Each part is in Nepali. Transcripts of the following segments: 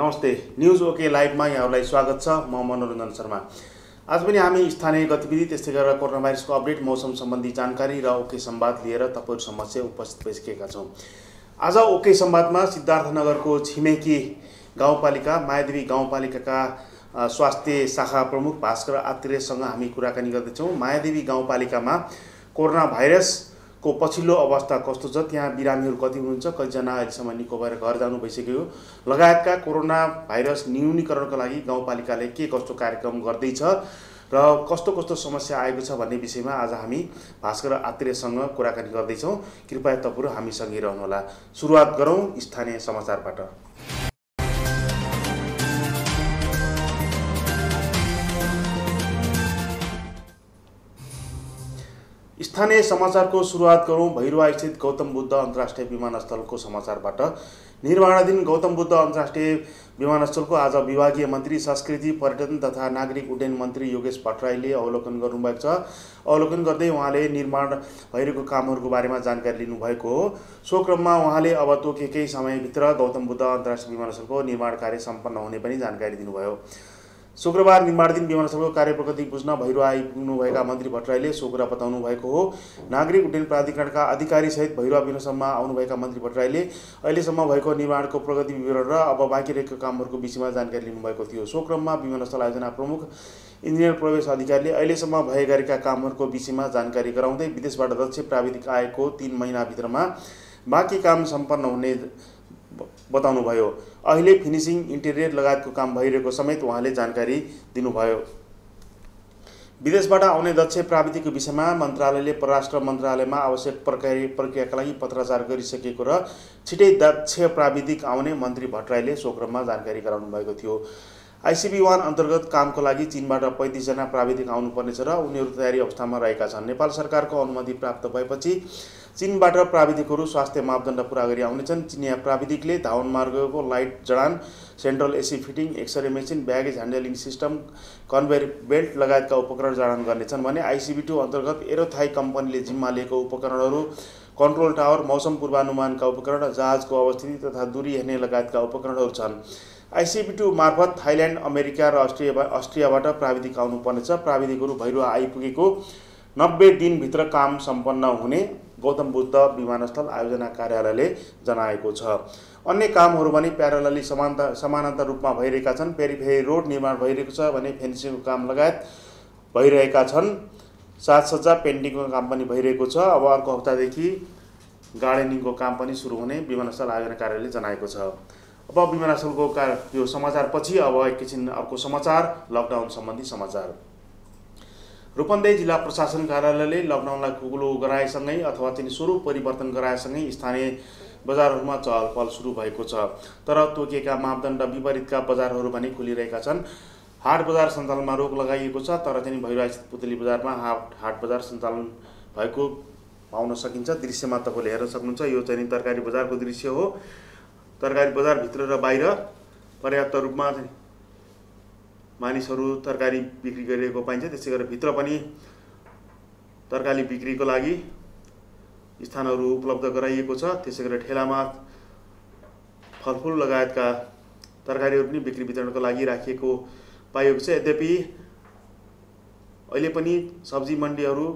नमस्ते न्यूज ओके लाइभमा यहाँहरूलाई स्वागत छ। म मनोरञ्जन शर्मा। आज पनि हामी स्थानीय गतिविधि त्यस्तै गरेर कोरोना भाइरसको अपडेट, मौसम सम्बन्धी जानकारी र ओके संवाद लिएर तपाईहरु समक्ष उपस्थित भइसकेका छौं। आज ओके संवादमा सिद्धार्थनगरको छिमेकी गाउँपालिका मायादेवी गाउँपालिकाका स्वास्थ्य शाखा प्रमुख भास्कर आत्रेयसँग हामी कुराकानी गर्दैछौँ। मायादेवी गाउँपालिकामा कोरोना भाइरस को पछिल्लो अवस्था कस्तो छ, त्यहाँ बिरामीहरू कति हुनुहुन्छ, कतिजना अहिलेसम्म निको भएर घर जानु भइसक्यो लगायतका कोरोना भाइरस न्यूनीकरणका लागि गाउँपालिकाले के कस्तो कार्यक्रम गर्दैछ र कस्तो कस्तो समस्या आएको छ भन्ने विषयमा आज हामी भास्कर आत्रेयसँग कुराकानी गर्दैछौँ। कृपया तपाईहरु हामीसँगै रहनुहोला। सुरुवात गरौँ स्थानीय समाचारबाट। स्थानीय समाचारको सुरुवात गरौँ भैरुवा स्थित गौतम बुद्ध अन्तर्राष्ट्रिय विमानस्थलको समाचारबाट। निर्माणाधीन गौतम बुद्ध अन्तर्राष्ट्रिय विमानस्थलको आज विभागीय मन्त्री संस्कृति पर्यटन तथा नागरिक उड्डयन मन्त्री योगेश भट्टराईले अवलोकन गर्नुभएको छ। अवलोकन गर्दै उहाँले निर्माण भइरहेको कामहरूको बारेमा जानकारी लिनुभएको हो। सो क्रममा उहाँले अब तोकेकै समयभित्र गौतम बुद्ध अन्तर्राष्ट्रिय विमानस्थलको निर्माण कार्य सम्पन्न हुने पनि जानकारी दिनुभयो। शुक्रबार निर्माणाधीन विमानस्थलको कार्य प्रगति बुझ्न भैरुवा आइपुग्नुभएका मन्त्री भट्टराईले सो कुरा बताउनु भएको हो। नागरिक उड्डयन प्राधिकरणका अधिकारीसहित भैरुवा विमानस्थलमा आउनुभएका मन्त्री भट्टराईले अहिलेसम्म भएको निर्माणको प्रगति विवरण र अब बाँकी रहेको कामहरूको विषयमा जानकारी लिनुभएको थियो। सो क्रममा विमानस्थल आयोजना प्रमुख इन्जिनियर प्रवेश अधिकारीले अहिलेसम्म भए गरेका कामहरूको विषयमा जानकारी गराउँदै विदेशबाट दक्ष प्राविधिक आएको 3 महिनाभित्रमा बाँकी काम सम्पन्न हुने बताउनुभयो। अहिले फिनिसिङ इन्टेरियर लगायतको काम भइरहेको समेत उहाँले जानकारी दिनुभयो। विदेशबाट आउने दक्ष प्राविधिकको विषयमा मन्त्रालयले परराष्ट्र मन्त्रालयमा आवश्यक प्रक्रियाका लागि पत्राचार गरिसकेको र छिटै दक्ष प्राविधिक आउने मन्त्री भट्टराईले सो क्रममा जानकारी गराउनु भएको थियो। ICB-1 अन्तर्गत कामको लागि चीनबाट 35 जना प्राविधिक आउनुपर्नेछ र उनीहरू तयारी अवस्थामा रहेका छन्। नेपाल सरकारको अनुमति प्राप्त भएपछि चीनबाट प्राविधिकहरू स्वास्थ्य मापदण्ड पूरा गरी आउनेछन्। चिनिया प्राविधिकले धावन मार्गको लाइट जडान, central AC fitting, X ray machine, baggage handling system, conveyor belt लगायतका उपकरण जडान गर्नेछन् भने ICB-2 अन्तर्गत एरोथाई कम्पनीले जिम्मा लिएको उपकरणहरू कन्ट्रोल टावर, मौसम पूर्वानुमानका उपकरण, जहाजको अवस्थिति तथा दूरी हेर्ने लगायतका उपकरणहरू छन्। ICB-2 मार्फत थाइल्यान्ड, अमेरिका र अस्ट्रियाबाट प्राविधिक आउनुपर्नेछ। प्राविधिकहरू भैरुवा आइपुगेको 90 दिनभित्र काम सम्पन्न हुने गौतम बुद्ध विमानस्थल आयोजना कार्यालयले जनाएको छ। अन्य कामहरू पनि प्यारलली समानान्तर रूपमा भइरहेका छन्। पेरिफेरी रोड निर्माण भइरहेको छ भने फेन्सिङको काम लगायत भइरहेका छन्। साजसज्जा पेन्टिङको काम पनि भइरहेको छ। अब अर्को हप्तादेखि गार्डनिङको काम पनि सुरु हुने विमानस्थल आयोजना कार्यालयले जनाएको छ। अब विमानस्थलको यो समाचारपछि अब एकैछिन अर्को समाचार, लकडाउन सम्बन्धी समाचार। रूपन्देही जिल्ला प्रशासन कार्यालयले लकडाउनलाई खुकुलो गराएसँगै अथवा चाहिँ स्वरूप परिवर्तन गराएसँगै स्थानीय बजारहरूमा चहलपहल सुरु भएको छ। तर तोकिएका मापदण्ड विपरीतका बजारहरू पनि खुलिरहेका छन्। हाट बजार सञ्चालनमा रोक लगाइएको छ। तर चाहिँ भैरुवा स्थित पुतली बजारमा हाट बजार सञ्चालन भएको पाउन सकिन्छ। दृश्यमा तपाईले हेर्न सक्नुहुन्छ। यो चाहिँ तरकारी बजारको दृश्य हो। तरकारी बजार भित्र र बाहिर पर्याप्त रूपमा मानिसहरू तरकारी बिक्री गरिरहेको पाइन्छ। त्यसै गरेर भित्र पनि तरकारी बिक्रीको लागि स्थानहरू उपलब्ध गराइएको छ। त्यसै गरेर ठेलामा फलफुल लगायतका तरकारीहरू पनि बिक्री वितरणको लागि राखिएको पाइएको छ। यद्यपि अहिले पनि सब्जी मण्डीहरू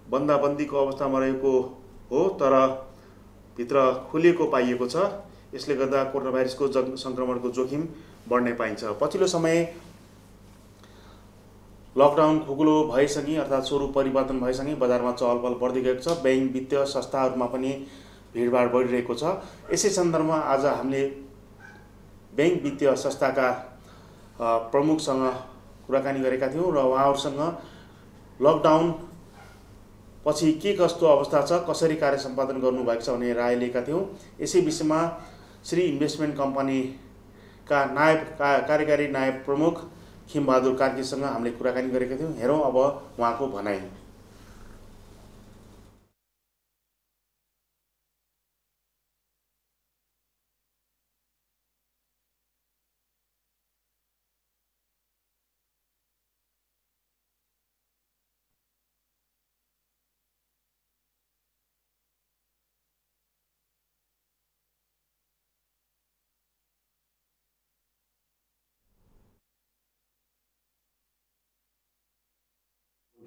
बन्दाबन्दीको अवस्थामा रहेको हो, तर भित्र खुलेको पाइएको छ। यसले गर्दा कोरोना भाइरसको संक्रमणको जोखिम बढ्ने पाइन्छ। पछिल्लो समय लकडाउन खुकुलो भएसँगै अर्थात् स्वरूप परिवर्तन भएसँगै बजारमा चहलपहल बढ्दै गएको छ। बैंक वित्तीय संस्थाहरूमा पनि भिडभाड बढिरहेको छ। यसै सन्दर्भमा आज हामीले बैंक वित्तीय संस्थाका प्रमुखसँग कुराकानी गरेका थियौँ र उहाँहरूसँग लकडाउन पछि के कस्तो अवस्था छ, कसरी कार्य सम्पादन गर्नुभएको छ भन्ने राय लिएका थियौँ। यसै विषयमा श्री इन्भेस्टमेन्ट कम्पनीका कार्यकारी नायब प्रमुख खिमबहादुर कार्कीसँग हामीले कुराकानी गरेका थियौँ। हेरौँ अब उहाँको भनाइ।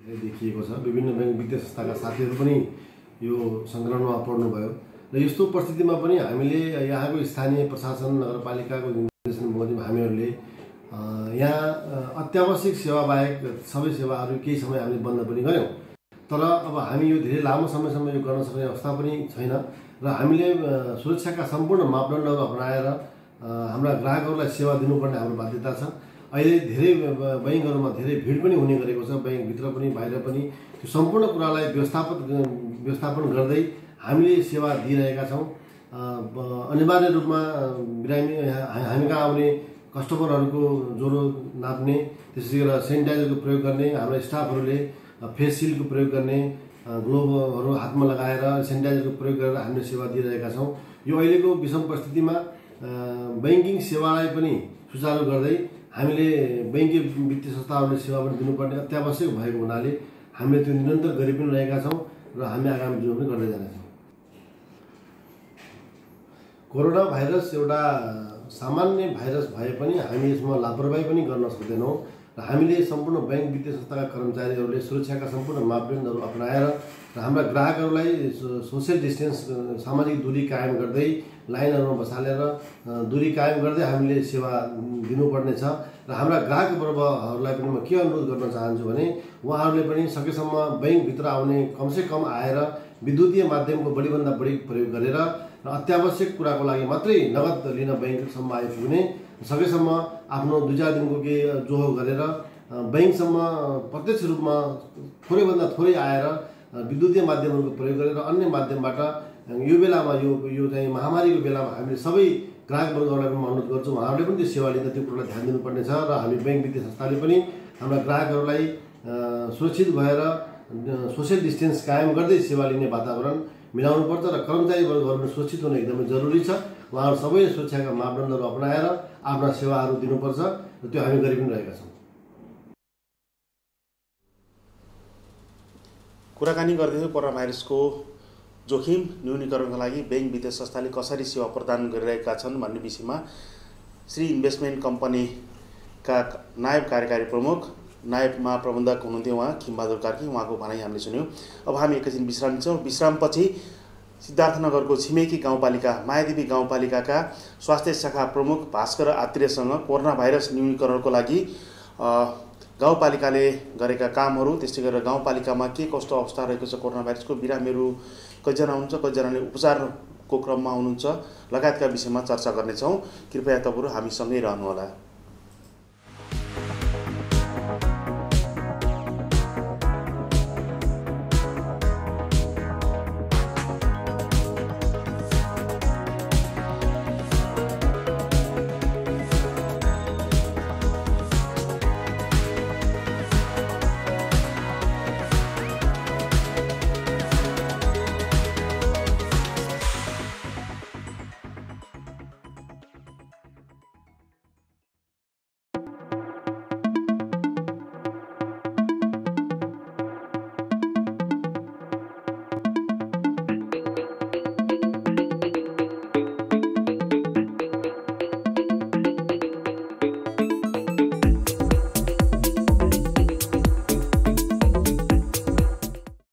देखिएको छ। विभिन्न बैंक वित्तीय संस्थाका साथीहरू पनि यो संकलनमा पर्नुभयो र यस्तो परिस्थितिमा पनि हामीले यहाँको स्थानीय प्रशासन नगरपालिकाको निर्देशन बमोजिम हामीहरूले यहाँ अत्यावश्यक सेवा बाहेक सबै सेवाहरू केही समय हामीले बन्द पनि गऱ्यौँ। तर अब हामी यो धेरै लामो समयसम्म यो गर्न सक्ने अवस्था पनि छैन र हामीले सुरक्षाका सम्पूर्ण मापदण्डहरू अपनाएर हाम्रा ग्राहकहरूलाई सेवा दिनुपर्ने हाम्रो बाध्यता छ। अहिले धेरै बैंकहरूमा धेरै भिड पनि हुने गरेको छ, बैंकभित्र पनि बाहिर पनि। त्यो सम्पूर्ण कुरालाई व्यवस्थापन गर्दै हामीले सेवा दिइरहेका छौँ। अनिवार्य रूपमा बिरामी हामी कहाँ आउने कस्टमरहरूको ज्वरो नाप्ने, त्यसै गरेर सेनिटाइजरको प्रयोग गर्ने, हाम्रा स्टाफहरूले फेस सिल्डको प्रयोग गर्ने, ग्लोभहरू हातमा लगाएर सेनिटाइजरको प्रयोग गरेर हामीले सेवा दिइरहेका छौँ। यो अहिलेको विषम परिस्थितिमा बैंकिङ सेवालाई पनि सुचारू गर्दै हामीले बैंकिङ वित्तीय संस्थाहरूले सेवा पनि दिनुपर्ने अत्यावश्यक भएको हुनाले हामीले त्यो निरन्तर गरि पनि रहेका छौँ र हामी आगामी दिनमा पनि गर्दै जानेछौँ। कोरोना भाइरस एउटा सामान्य भाइरस भए पनि हामी यसमा लापरवाही पनि गर्न सक्दैनौँ र हामीले सम्पूर्ण बैंक वित्तीय संस्थाका कर्मचारीहरूले सुरक्षाका सम्पूर्ण मापदण्डहरू अपनाएर र हाम्रा ग्राहकहरूलाई सोसियल डिस्टेन्स सामाजिक दूरी कायम गर्दै लाइनहरूमा बसालेर दूरी कायम गर्दै हामीले सेवा दिनुपर्ने छ। र हाम्रा ग्राहक वर्गहरूलाई पनि म के अनुरोध गर्न चाहन्छु भने उहाँहरूले पनि सकेसम्म बैंकभित्र आउने कमसे कम आएर विद्युतीय माध्यमको बढीभन्दा बढी प्रयोग गरेर र अत्यावश्यक कुराको लागि मात्रै नगद लिन बैंकसम्म आइपुग्ने, सकेसम्म आफ्नो 2-4 दिनको केही जोहो गरेर बैंकसम्म प्रत्यक्ष रूपमा थोरैभन्दा थोरै आएर विद्युतीय माध्यमहरूको प्रयोग गरेर अन्य माध्यमबाट यो बेलामा यो चाहिँ महामारीको बेलामा हामीले सबै ग्राहक वर्गहरूलाई पनि अनुरोध गर्छौँ उहाँहरूले पनि त्यो सेवा लिँदा त्यो कुरालाई ध्यान दिनुपर्ने छ र हामी बैंक वित्तीय संस्थाले पनि हाम्रा ग्राहकहरूलाई सुरक्षित भएर सोसियल डिस्टेन्स कायम गर्दै सेवा लिने वातावरण मिलाउनुपर्छ र कर्मचारी वर्गहरू पनि सुरक्षित हुन एकदमै जरुरी छ। उहाँहरू सबैले सुरक्षाका मापदण्डहरू अपनाएर आफ्ना सेवाहरू दिनुपर्छ र त्यो हामी गरि पनि रहेका छौँ। कुराकानी गर्दैछौँ कोरोना भाइरसको जोखिम न्यूनीकरणका लागि बैंक वित्तीय संस्थाले कसरी सेवा प्रदान गरिरहेका छन् भन्ने विषयमा श्री इन्भेस्टमेन्ट कम्पनीका नायब कार्यकारी प्रमुख नायब महाप्रबन्धक हुनुहुन्थ्यो उहाँ खिमबहादुर कार्की, उहाँको भनाइ हामीले सुन्यौँ। अब हामी एकैछिन विश्राम लिन्छौँ। विश्रामपछि सिद्धार्थनगरको छिमेकी गाउँपालिका मायादेवी गाउँपालिकाका स्वास्थ्य शाखा प्रमुख भास्कर आत्रेयसँग कोरोना भाइरस न्यूनीकरणको लागि गाउँपालिकाले गरेका कामहरू, त्यसै गरेर गाउँपालिकामा के कस्तो अवस्था रहेको छ, कोरोना भाइरसको बिरामीहरू कतिजना हुनुहुन्छ, कतिजनाले उपचारको क्रममा हुनुहुन्छ लगायतका विषयमा चर्चा गर्नेछौँ। कृपया तपाईँहरू हामीसँगै रहनुहोला।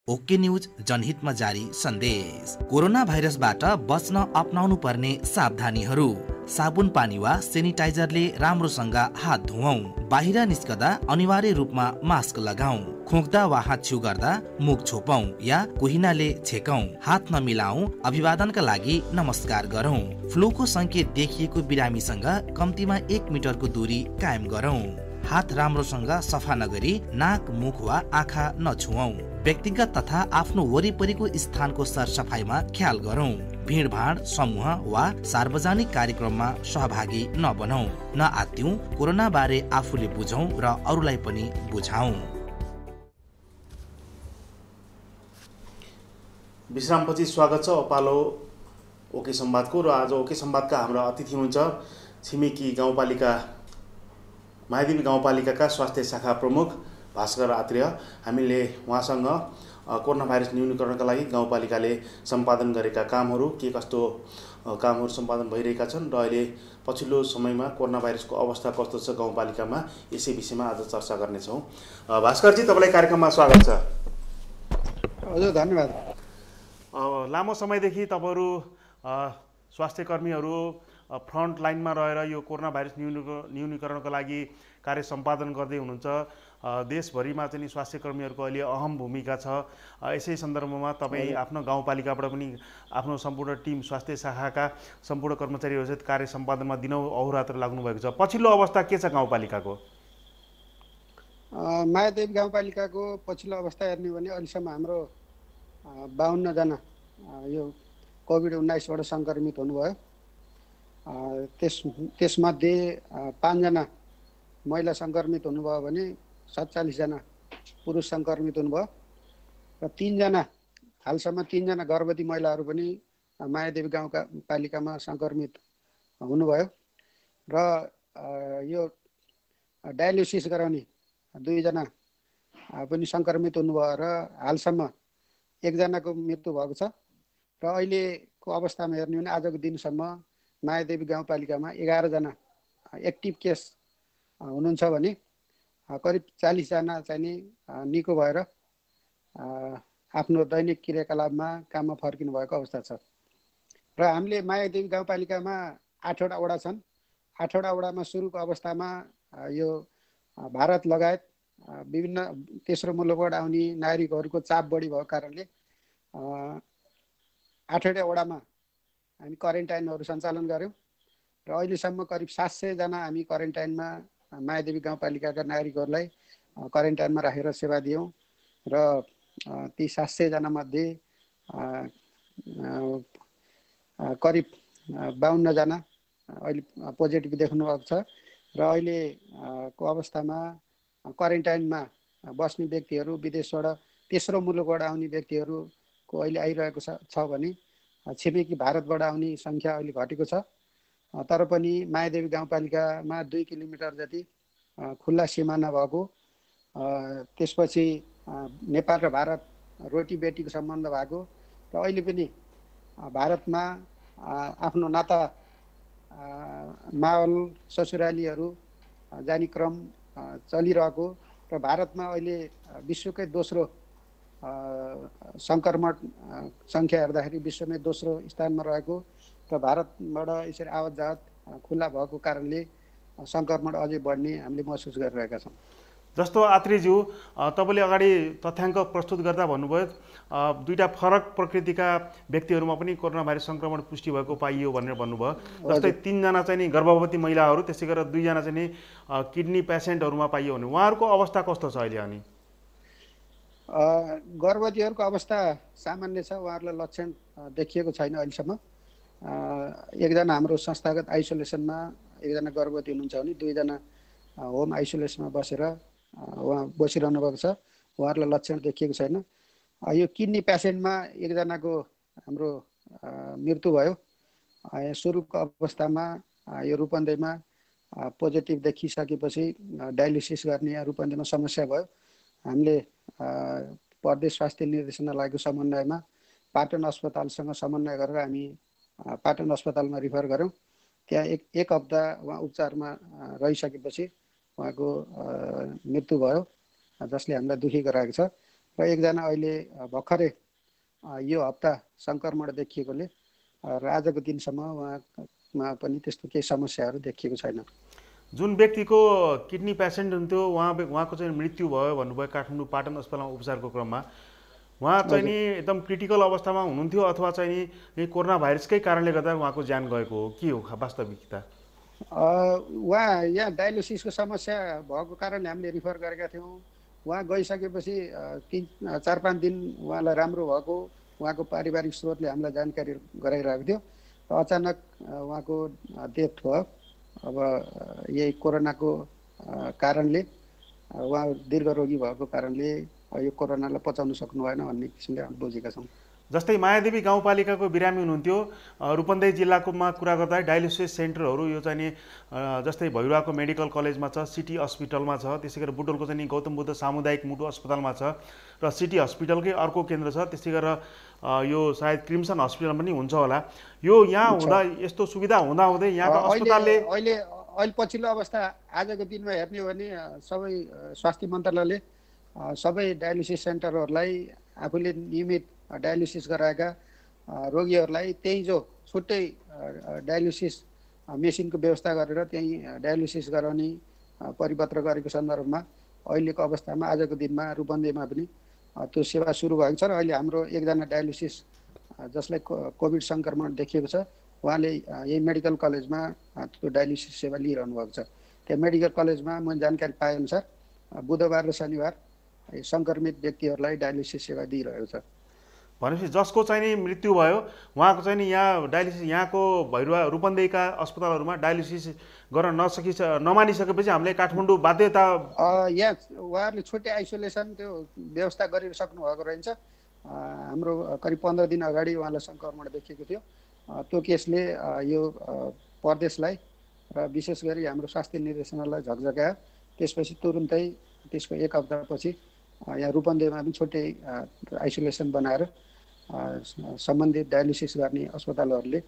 ओके न्यूज जनहितमा जारी सन्देश। कोरोना भाइरसबाट बच्न अपनाउनु पर्ने सावधानीहरू। साबुन पानी वा सेनिटाइजरले राम्रोसँग हात धुवौं। बाहिर निस्कदा अनिवार्य रूपमा मास्क लगाऊ। खोक्दा वा हात छ्यु गर्दा मुख छोपौं या कुहिनाले छेकौं। हात नमिलाऊ। अभिवादनका लागि नमस्कार गरौं। फ्लूको संकेत देखिएको बिरामीसँग कम्तीमा 1 मिटरको दूरी कायम गरौं। हात राम्रोसँग सफा नगरी नाक, मुख वा आँखा नछुऔं। व्यक्तिगत तथा आफ्नो वरिपरिको स्थानको सरसफाइमा ख्याल गरौं। भीडभाड, समूह वा सार्वजनिक कार्यक्रममा सहभागी नबनौं। नआत्तियौं। कोरोना बारे आफूले बुझौं र अरूलाई पनि बुझाउँ। विश्रामपछि स्वागत छ अपालो ओके संवादको। र आज ओके संवादका हाम्रा अतिथि हुनुहुन्छ छिमेकी गाउँपालिका मायादेवी गाउँपालिकाका स्वास्थ्य शाखा प्रमुख भास्कर आत्रेय। हामीले उहाँसँग कोरोना भाइरस न्यूनीकरणका लागि गाउँपालिकाले सम्पादन गरेका कामहरू, के कस्तो कामहरू सम्पादन भइरहेका छन् र अहिले पछिल्लो समयमा कोरोना भाइरसको अवस्था कस्तो छ गाउँपालिकामा, यसै विषयमा आज चर्चा गर्नेछौँ। भास्करजी, तपाईँलाई कार्यक्रममा स्वागत छ। हजुर, धन्यवाद। लामो समयदेखि तपाईँहरू स्वास्थ्यकर्मीहरू फ्रन्ट लाइनमा रहेर यो कोरोना भाइरस न्यूनीकरणको लागि कार्य सम्पादन गर्दै हुनुहुन्छ। देशभरिमा चाहिँ स्वास्थ्यकर्मीहरूको अहिले अहम भूमिका छ। यसै सन्दर्भमा तपाईँ आफ्नो गाउँपालिकाबाट पनि आफ्नो सम्पूर्ण टिम, स्वास्थ्य शाखाका सम्पूर्ण कर्मचारीहरूसहित कार्य सम्पादनमा दिनौँ अहोरात्र लाग्नुभएको छ। पछिल्लो अवस्था के छ गाउँपालिकाको? मायादेवी गाउँपालिकाको पछिल्लो अवस्था हेर्ने भने अहिलेसम्म हाम्रो 52 जना यो कोभिड-19बाट सङ्क्रमित हुनुभयो। त्यसमध्ये 5 जना महिला सङ्क्रमित हुनुभयो भने 47 जना पुरुष सङ्क्रमित हुनुभयो र 3 जना हालसम्म 3 जना गर्भवती महिलाहरू पनि मायादेवी गाउँपालिकामा सङ्क्रमित हुनुभयो र यो डायलिसिस गराउने 2 जना पनि सङ्क्रमित हुनुभयो र हालसम्म 1 जनाको मृत्यु भएको छ। र अहिलेको अवस्थामा हेर्ने भने आजको दिनसम्म मायादेवी गाउँपालिकामा 11 जना एक्टिभ केस हुनुहुन्छ भने करिब 40 जना चाहिँ नि निको भएर आफ्नो दैनिक क्रियाकलापमा काममा फर्किनु भएको अवस्था छ। र हामीले मायादेवी गाउँपालिकामा 8वटा वडा छन्। 8वटा वडामा सुरुको अवस्थामा यो भारत लगायत विभिन्न तेस्रो मुलुकबाट आउने नागरिकहरूको चाप बढी भएको कारणले 8वटा वडामा हामी क्वारेन्टाइनहरू सञ्चालन गऱ्यौँ र अहिलेसम्म करिब 700 जना हामी क्वारेन्टाइनमा मायादेवी गाउँपालिकाका नागरिकहरूलाई क्वारेन्टाइनमा राखेर सेवा दियौँ र ती 700 जनामध्ये करिब 52 जना अहिले पोजिटिभ देख्नु भएको छ र अहिलेको अवस्थामा क्वारेन्टाइनमा बस्ने व्यक्तिहरू विदेशबाट तेस्रो मुलुकबाट आउने व्यक्तिहरूको अहिले आइरहेको छ भने छिमेकी भारतबाट आउने सङ्ख्या अहिले घटेको छ। तर पनि मायादेवी गाउँपालिकामा 2 किलोमिटर जति खुल्ला सिमाना भएको, त्यसपछि नेपाल र भारत रोटी बेटीको सम्बन्ध भएको र अहिले पनि भारतमा आफ्नो नाता मावल ससुरालीहरू जाने क्रम चलिरहेको र भारतमा अहिले विश्वकै दोस्रो सङ्क्रमण सङ्ख्या हेर्दाखेरि विश्वमै दोस्रो स्थानमा रहेको र भारतबाट यसरी आवत जावत खुल्ला भएको कारणले सङ्क्रमण अझै बढ्ने हामीले महसुस गरिरहेका छौँ। जस्तो आत्रेज्यू, तपाईँले अगाडि तथ्याङ्क प्रस्तुत गर्दा भन्नुभयो 2टा फरक प्रकृतिका व्यक्तिहरूमा पनि कोरोना भाइरस सङ्क्रमण पुष्टि भएको पाइयो भनेर भन्नुभयो। जस्तै 3 जना चाहिँ नि गर्भवती महिलाहरू, त्यसै गरेर 2 जना चाहिँ नि किडनी पेसेन्टहरूमा पाइयो भने उहाँहरूको अवस्था कस्तो छ अहिले? अनि गर्भवतीहरूको अवस्था सामान्य छ, उहाँहरूलाई लक्षण देखिएको छैन अहिलेसम्म। 1 जना हाम्रो संस्थागत आइसोलेसनमा 1 जना गर्भवती हुनुहुन्छ भने 2 जना होम आइसोलेसनमा बसेर उहाँ बसिरहनु भएको छ, उहाँहरूलाई लक्षण देखिएको छैन। यो किडनी पेसेन्टमा 1 जनाको हाम्रो मृत्यु भयो। सुरुको अवस्थामा यो रूपन्देहीमा पोजिटिभ देखिसकेपछि डायलिसिस गर्ने रूपन्देहीमा समस्या भयो। हामीले प्रदेश स्वास्थ्य निर्देशनालयको समन्वयमा पाटन अस्पतालसँग समन्वय गरेर हामी पाटन अस्पतालमा रिफर गऱ्यौँ। त्यहाँ एक हप्ता उहाँ उपचारमा रहिसकेपछि उहाँको मृत्यु भयो, जसले हामीलाई दुखी गराएको छ। र 1 जना अहिले भर्खरै यो हप्ता सङ्क्रमण देखिएकोले र आजको दिनसम्म उहाँमा पनि त्यस्तो केही समस्याहरू देखिएको छैन। जुन व्यक्तिको किडनी पेसेन्ट हुन्थ्यो उहाँको चाहिँ मृत्यु भयो भन्नुभयो काठमाडौँ पाटन अस्पतालमा उपचारको क्रममा, उहाँ चाहिँ नि एकदम क्रिटिकल अवस्थामा हुनुहुन्थ्यो अथवा चाहिँ नि कोरोना भाइरसकै कारणले गर्दा उहाँको ज्यान गएको हो? के हो वास्तविकता? उहाँ यहाँ डायलिसिसको समस्या भएको कारणले हामीले रिफर गरेका थियौँ। उहाँ गइसकेपछि 4-5 दिन उहाँलाई राम्रो भएको उहाँको पारिवारिक स्रोतले हामीलाई जानकारी गराइरहेको थियो। अचानक उहाँको डेथ भयो। अब यही कोरोनाको कारणले उहाँ दीर्घ रोगी भएको कारणले यो कोरोनालाई पचाउन सक्नु भएन भन्ने किसिमले हामी बुझेका छौँ। जस्तै मायादेवी गाउँपालिकाको बिरामी हुनुहुन्थ्यो, रूपन्देही जिल्लाकोमा कुरा गर्दा डायलिसिस सेन्टरहरू यो चाहिँ नि जस्तै भैरुवाको मेडिकल कलेजमा छ, सिटी हस्पिटलमा छ, त्यसै गरी बुटोलको चाहिँ नि गौतम बुद्ध सामुदायिक मुटु अस्पतालमा छ र सिटी हस्पिटलकै अर्को केन्द्र छ, त्यसै गरेर यो सायद क्रिम्सन हस्पिटल पनि हुन्छ होला। यो यहाँ हुँदा यस्तो सुविधा हुँदाहुँदै यहाँको अस्पतालले अहिले पछिल्लो अवस्था आजको दिनमा हेर्ने हो भने सबै स्वास्थ्य मन्त्रालयले सबै डायलिसिस सेन्टरहरूलाई आफूले नियमित डायलिसिस गराएका रोगीहरूलाई त्यहीँ जो छुट्टै डायलिसिस मेसिनको व्यवस्था गरेर त्यहीँ डायलिसिस गराउने परिपत्र गरेको सन्दर्भमा अहिलेको अवस्थामा आजको दिनमा रूपन्देहीमा पनि त्यो सेवा सुरु भएको छ र अहिले हाम्रो एकजना डायलिसिस जसलाई कोभिड सङ्क्रमण देखिएको छ उहाँले यही मेडिकल कलेजमा त्यो डायलिसिस सेवा लिइरहनु भएको छ। त्यहाँ मेडिकल कलेजमा मैले जानकारी पाएअनुसार बुधबार र शनिबार सङ्क्रमित व्यक्तिहरूलाई डायलिसिस सेवा दिइरहेको छ। भनेपछि जसको चाहिँ नि मृत्यु भयो उहाँको चाहिँ नि यहाँ डायलिसिस यहाँको भैरुवा रूपन्देहीका अस्पतालहरूमा डायलिसिस गर्न नमानिसकेपछि हामीले काठमाडौँ बाध्यता यहाँ उहाँहरूले छुट्टै आइसोलेसन त्यो व्यवस्था गरिसक्नु भएको रहन्छ। हाम्रो करिब 15 दिन अगाडि उहाँलाई सङ्क्रमण देखिएको थियो। त्यो केसले यो प्रदेशलाई र विशेष गरी हाम्रो स्वास्थ्य निर्देशनालयलाई झकझकायो। त्यसपछि तुरुन्तै त्यसको 1 हप्तापछि यहाँ रूपन्देहीमा पनि छुट्टै आइसोलेसन बनाएर सम्बन्धित डायलिसिस गर्ने अस्पतालहरूले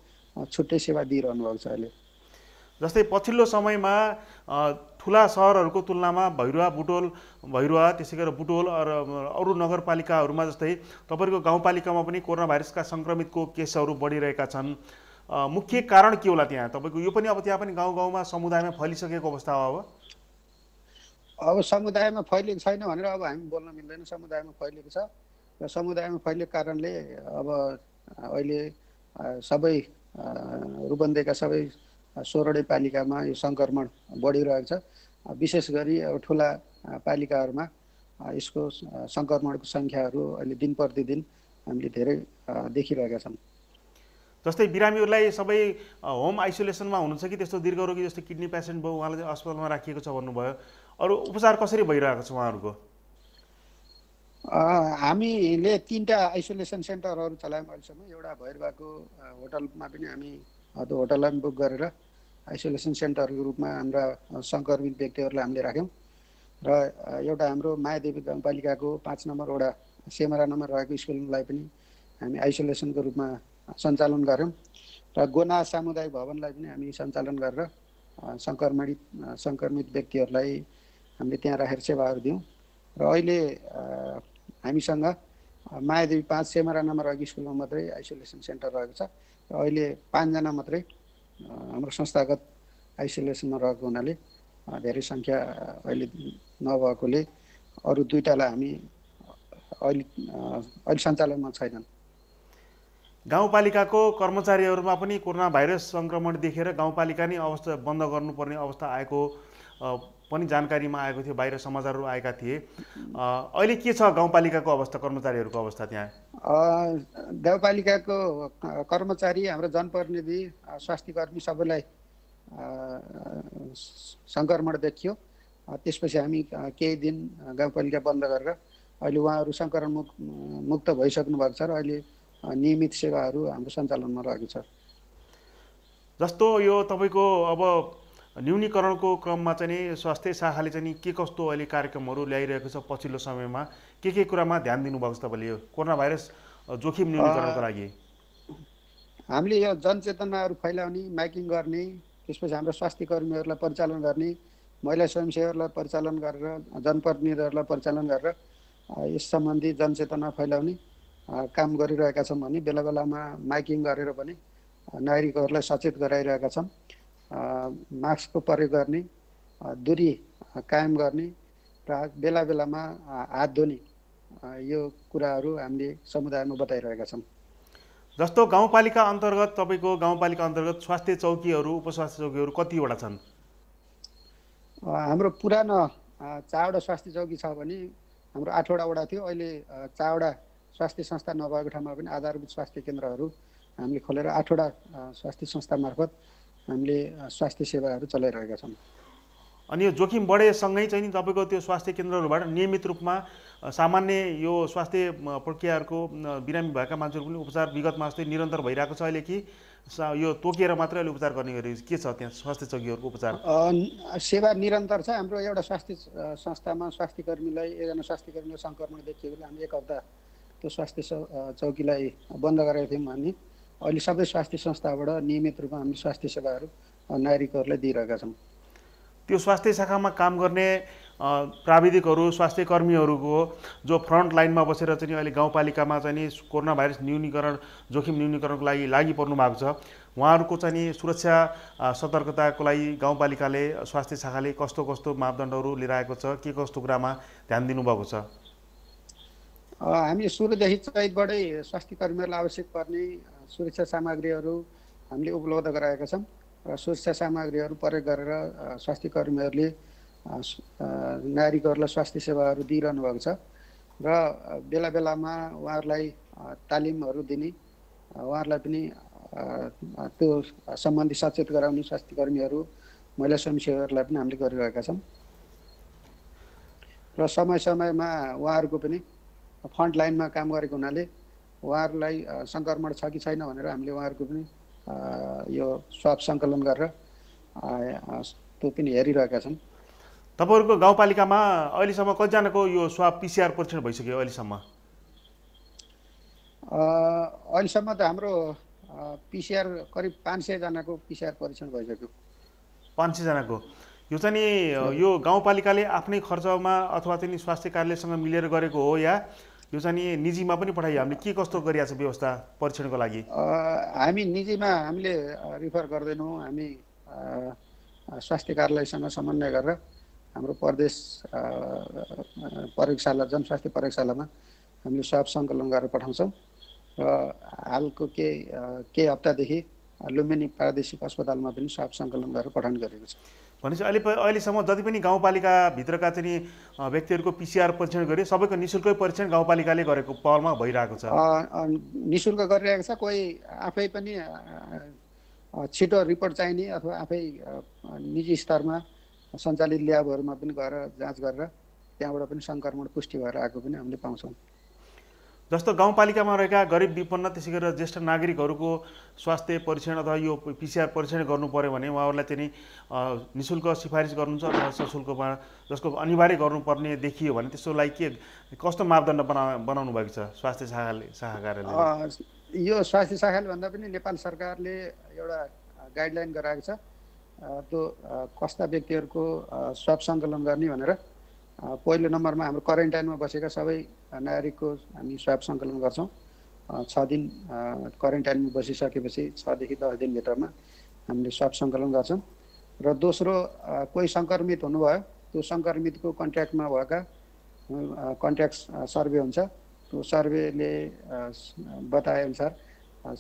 छुट्टै सेवा दिइरहनु भएको छ। अहिले जस्तै पछिल्लो समयमा ठुला सहरहरूको तुलनामा भैरुवा त्यसै गरेर बुटोल र अरू नगरपालिकाहरूमा जस्तै तपाईँको गाउँपालिकामा पनि कोरोना भाइरसका सङ्क्रमितको केसहरू बढिरहेका छन्। मुख्य कारण के होला त्यहाँ तपाईँको? यो पनि अब त्यहाँ पनि गाउँ गाउँमा समुदायमा फैलिसकेको अवस्था हो। अब समुदायमा फैलिएको छैन भनेर अब हामी बोल्न मिल्दैन। समुदायमा फैलिएको छ र समुदायमा फैलिएको कारणले अब अहिले सबै रूपन्देहीका सबै 16 पालिकामा यो सङ्क्रमण बढिरहेको छ। विशेष गरी अब ठुला पालिकाहरूमा यसको सङ्क्रमणको सङ्ख्याहरू अहिले दिन प्रतिदिन हामीले धेरै देखिरहेका छौँ। जस्तै बिरामीहरूलाई सबै होम आइसोलेसनमा हुनुहुन्छ कि त्यस्तो दीर्घरोगी जस्तो किडनी पेसेन्ट भयो उहाँलाई चाहिँ अस्पतालमा राखिएको छ भन्नुभयो। अरू उपचार कसरी भइरहेको छ उहाँहरूको? हामीले 3टा आइसोलेसन सेन्टरहरू चलायौँ अहिलेसम्म। एउटा भैरुवाको होटलमा पनि हामी त्यो होटललाई पनि बुक गरेर आइसोलेसन सेन्टरको रूपमा हाम्रा सङ्क्रमित व्यक्तिहरूलाई हामीले राख्यौँ र एउटा हाम्रो मायादेवी गाउँपालिकाको 5 नम्बर वडा सेमरा नम्बर रहेको स्कुललाई पनि हामी आइसोलेसनको रूपमा सञ्चालन गऱ्यौँ र गोना सामुदायिक भवनलाई पनि हामी सञ्चालन गरेर सङ्क्रमित व्यक्तिहरूलाई हामीले त्यहाँ राखेर सेवाहरू दियौँ। र अहिले हामीसँग मायादेवी 5 सेमरा नम्बर रहेको स्कुलमा मात्रै आइसोलेसन सेन्टर रहेको छ र अहिले 5 जना मात्रै हाम्रो संस्थागत आइसोलेसनमा रहेको हुनाले धेरै सङ्ख्या अहिले नभएकोले अरू 2टालाई हामी अहिले सञ्चालनमा छैनन्। गाउँपालिकाको कर्मचारीहरूमा पनि कोरोना भाइरस सङ्क्रमण देखेर गाउँपालिका नै अवस्था बन्द गर्नुपर्ने अवस्था आएको पनि जानकारीमा आएको थियो, बाहिर समाचारहरू आएका थिए। अहिले के छ गाउँपालिकाको अवस्था, कर्मचारीहरूको अवस्था? त्यहाँ गाउँपालिकाको कर्मचारी, हाम्रो जनप्रतिनिधि, स्वास्थ्यकर्मी सबैलाई सङ्क्रमण देखियो। त्यसपछि हामी केही दिन गाउँपालिका बन्द गरेर अहिले उहाँहरू सङ्क्रमण मुक्त भइसक्नु भएको छ र अहिले नियमित सेवाहरू हाम्रो सञ्चालनमा रहेको छ। जस्तो यो तपाईँको अब न्यूनीकरणको क्रममा चाहिँ नि स्वास्थ्य शाखाले चाहिँ नि के कस्तो अहिले कार्यक्रमहरू ल्याइरहेको छ पछिल्लो समयमा? के कुरामा ध्यान दिनुभएको छ तपाईँले यो कोरोना भाइरस जोखिम न्यूनीकरणको लागि? हामीले यो जनचेतनाहरू फैलाउने, माइकिङ गर्ने, त्यसपछि हाम्रो स्वास्थ्य कर्मीहरूलाई परिचालन गर्ने, महिला स्वयंसेवकहरूलाई परिचालन गरेर, जनप्रतिनिधिहरूलाई परिचालन गरेर यस सम्बन्धी जनचेतना फैलाउने काम गरिरहेका छौँ भने बेला बेलामा माइकिङ गरेर पनि नागरिकहरूलाई सचेत गराइरहेका छौँ। मास्कको प्रयोग गर्ने, दूरी कायम गर्ने र बेला बेलामा हात धुने यो कुराहरू हामीले समुदायमा बताइरहेका छौँ। जस्तो गाउँपालिका अन्तर्गत तपाईँको गाउँपालिका अन्तर्गत स्वास्थ्य चौकीहरू, उपस्वास्थ्य चौकीहरू कतिवटा छन्? हाम्रो पुरानो 4वटा स्वास्थ्य चौकी छ भने हाम्रो 8वटा वडा थियो। अहिले 4वटा स्वास्थ्य संस्था नभएको ठाउँमा पनि आधारभूत स्वास्थ्य केन्द्रहरू हामीले खोलेर 8वटा स्वास्थ्य संस्था मार्फत हामीले स्वास्थ्य सेवाहरू चलाइरहेका छौँ। अनि यो जोखिम बढेसँगै चाहिँ नि तपाईँको त्यो स्वास्थ्य केन्द्रहरूबाट नियमित रूपमा सामान्य यो स्वास्थ्य प्रक्रियाहरूको बिरामी भएका मान्छेहरू पनि उपचार विगतमा जस्तै निरन्तर भइरहेको छ अहिले कि यो तोकिएर मात्रै अहिले उपचार गर्ने गरी के छ त्यहाँ स्वास्थ्य चौकीहरूको उपचार? सेवा निरन्तर छ। हाम्रो एउटा स्वास्थ्य संस्थामा स्वास्थ्यकर्मीलाई एकजना स्वास्थ्यकर्मीलाई सङ्क्रमण देखियो भने हामीले 1 हप्ता त्यो स्वास्थ्य चौकीलाई बन्द गरेका थियौँ भने अहिले सबै स्वास्थ्य संस्थाबाट नियमित रूपमा हामीले स्वास्थ्य सेवाहरू नागरिकहरूलाई दिइरहेका छौँ। त्यो स्वास्थ्य शाखामा काम गर्ने प्राविधिकहरू स्वास्थ्य कर्मीहरूको जो फ्रन्ट लाइनमा बसेर चाहिँ अहिले गाउँपालिकामा चाहिँ नि कोरोना भाइरस न्यूनीकरण जोखिम न्यूनीकरणको लागि पर्नु भएको छ, उहाँहरूको चाहिँ नि सुरक्षा सतर्कताको लागि गाउँपालिकाले स्वास्थ्य शाखाले कस्तो कस्तो मापदण्डहरू लिएर आएको छ, के कस्तो कुरामा ध्यान दिनुभएको छ? हामी सुरुदेखि चैतबाटै स्वास्थ्य कर्मीहरूलाई आवश्यक पर्ने सुरक्षा सामग्रीहरू हामीले उपलब्ध गराएका छौँ र सुरक्षा सामग्रीहरू प्रयोग गरेर स्वास्थ्य कर्मीहरूले नागरिकहरूलाई स्वास्थ्य सेवाहरू दिइरहनु भएको छ र बेला बेलामा उहाँहरूलाई तालिमहरू दिने, उहाँहरूलाई पनि त्यो सम्बन्धी सचेत गराउने स्वास्थ्य कर्मीहरू महिला स्वयंसेवकहरूलाई पनि हामीले गरिरहेका छौँ र समय समयमा उहाँहरूको पनि फ्रन्ट लाइनमा काम गरेको हुनाले उहाँहरूलाई सङ्क्रमण छ कि छैन भनेर हामीले उहाँहरूको पनि यो स्वाब सङ्कलन गरेर त्यो पनि हेरिरहेका छन्। तपाईँहरूको गाउँपालिकामा अहिलेसम्म कतिजनाको यो स्वाब PCR परीक्षण भइसक्यो अहिलेसम्म? अहिलेसम्म त हाम्रो PCR करिब 500 जनाको PCR परीक्षण भइसक्यो। 500 जनाको यो चाहिँ नि यो गाउँपालिकाले आफ्नै खर्चमा अथवा चाहिँ स्वास्थ्य कार्यालयसँग मिलेर गरेको हो या यो चाहिँ नि निजीमा पनि पठाइयो? हामीले के कस्तो गरिएको छ व्यवस्था परीक्षणको लागि? हामी निजीमा हामीले रिफर गर्दैनौँ। हामी स्वास्थ्य कार्यालयसँग समन्वय गरेर हाम्रो प्रदेश प्रयोगशाला जनस्वास्थ्य प्रयोगशालामा हामीले स्वाब सङ्कलन गरेर पठाउँछौँ र हालको केही हप्तादेखि लुम्बिनी प्रादेशिक अस्पतालमा पनि स्वाब सङ्कलन गरेर पठाउने गरेको छ। भनेपछि अहिलेसम्म जति पनि गाउँपालिकाभित्रका चाहिँ व्यक्तिहरूको PCR परीक्षण गरे सबैको निःशुल्कै परीक्षण गाउँपालिकाले गरेको पहलमा भइरहेको छ? निःशुल्क गरिरहेको छ। कोही आफै पनि छिटो रिपोर्ट चाहिने अथवा आफै निजी स्तरमा सञ्चालित ल्याबहरूमा पनि गएर जाँच गरेर त्यहाँबाट पनि सङ्क्रमण पुष्टि भएर आएको पनि हामीले पाउँछौँ। जस्तो गाउँपालिकामा रहेका गरिब विपन्न त्यसै गरेर ज्येष्ठ नागरिकहरूको स्वास्थ्य परीक्षण अथवा यो PCR परीक्षण गर्नु पर्यो भने उहाँहरूलाई चाहिँ निःशुल्क सिफारिस गर्नुहुन्छ अथवा सशुल्कमा जसको अनिवार्य गर्नुपर्ने देखियो भने त्यसको लागि के कस्तो मापदण्ड बनाउनु भएको छ स्वास्थ्य शाखा कार्यालयले? यो स्वास्थ्य शाखाले भन्दा पनि नेपाल सरकारले एउटा गाइडलाइन गराएको छ त्यो कस्ता व्यक्तिहरूको स्वाब सङ्कलन गर्ने भनेर। पहिलो नम्बरमा हाम्रो क्वारेन्टाइनमा बसेका सबै नागरिकको हामी स्वाब सङ्कलन गर्छौँ। 6 दिन क्वारेन्टाइनमा बसिसकेपछि 6 देखि 10 दिनभित्रमा हामीले स्वाब सङ्कलन गर्छौँ र दोस्रो कोही सङ्क्रमित हुनुभयो त्यो सङ्क्रमितको कन्ट्याक्टमा भएका कन्ट्याक्ट सर्वे हुन्छ। त्यो सर्वेले बताएअनुसार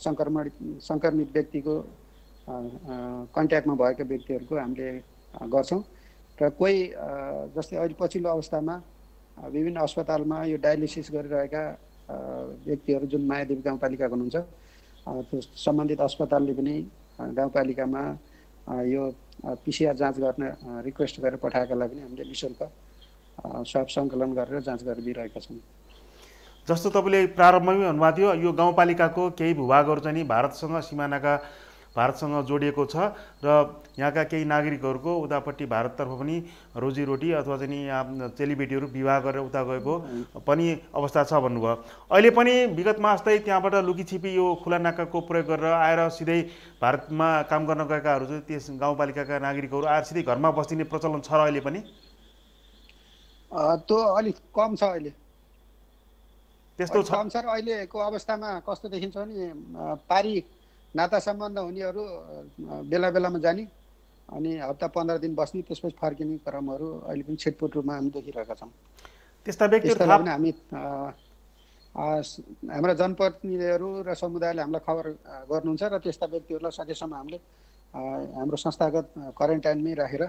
सङ्क्रमित व्यक्तिको कन्ट्याक्टमा भएका व्यक्तिहरूको हामीले गर्छौँ र कोही जस्तै अहिले पछिल्लो अवस्थामा विभिन्न अस्पतालमा यो डायलिसिस गरिरहेका व्यक्तिहरू जुन मायादेवी गाउँपालिकाको हुनुहुन्छ त्यो सम्बन्धित अस्पतालले पनि गाउँपालिकामा यो PCR जाँच गर्न रिक्वेस्ट गरेर पठाएकालाई पनि हामीले निःशुल्क स्वाब सङ्कलन गरेर जाँच गरिदिइरहेका छौँ। जस्तो तपाईँले प्रारम्भमै भन्नुभएको थियो यो गाउँपालिकाको केही भूभागहरू चाहिँ नि भारतसँग जोडिएको छ र यहाँका केही नागरिकहरूको उतापट्टि भारततर्फ पनि रोजीरोटी अथवा चाहिँ यहाँ चेलीबेटीहरू विवाह गरेर उता गएको पनि अवस्था छ भन्नुभयो। अहिले पनि विगतमा जस्तै त्यहाँबाट लुकीछिपी यो खुला नाकाको प्रयोग गरेर आएर सिधै भारतमा काम गर्न गएकाहरू चाहिँ त्यस गाउँपालिकाका नागरिकहरू आएर सिधै घरमा बस्दिने प्रचलन छ र अहिले पनि? त्यो अलिक कम छ। अहिले त्यस्तो कम छ र अहिलेको अवस्थामा कस्तो देखिन्छ भने पारी नाता सम्बन्ध हुनेहरू बेला बेलामा जाने अनि हप्ता 15 दिन बस्ने त्यसपछि फर्किने क्रमहरू अहिले पनि छिटपुट रूपमा हामी देखिरहेका छौँ। त्यस्ता व्यक्तिहरू पनि हामी हाम्रा जनप्रतिनिधिहरू र समुदायले हामीलाई खबर गर्नुहुन्छ र त्यस्ता व्यक्तिहरूलाई सकेसम्म हामीले हाम्रो संस्थागत क्वारेन्टाइनमै राखेर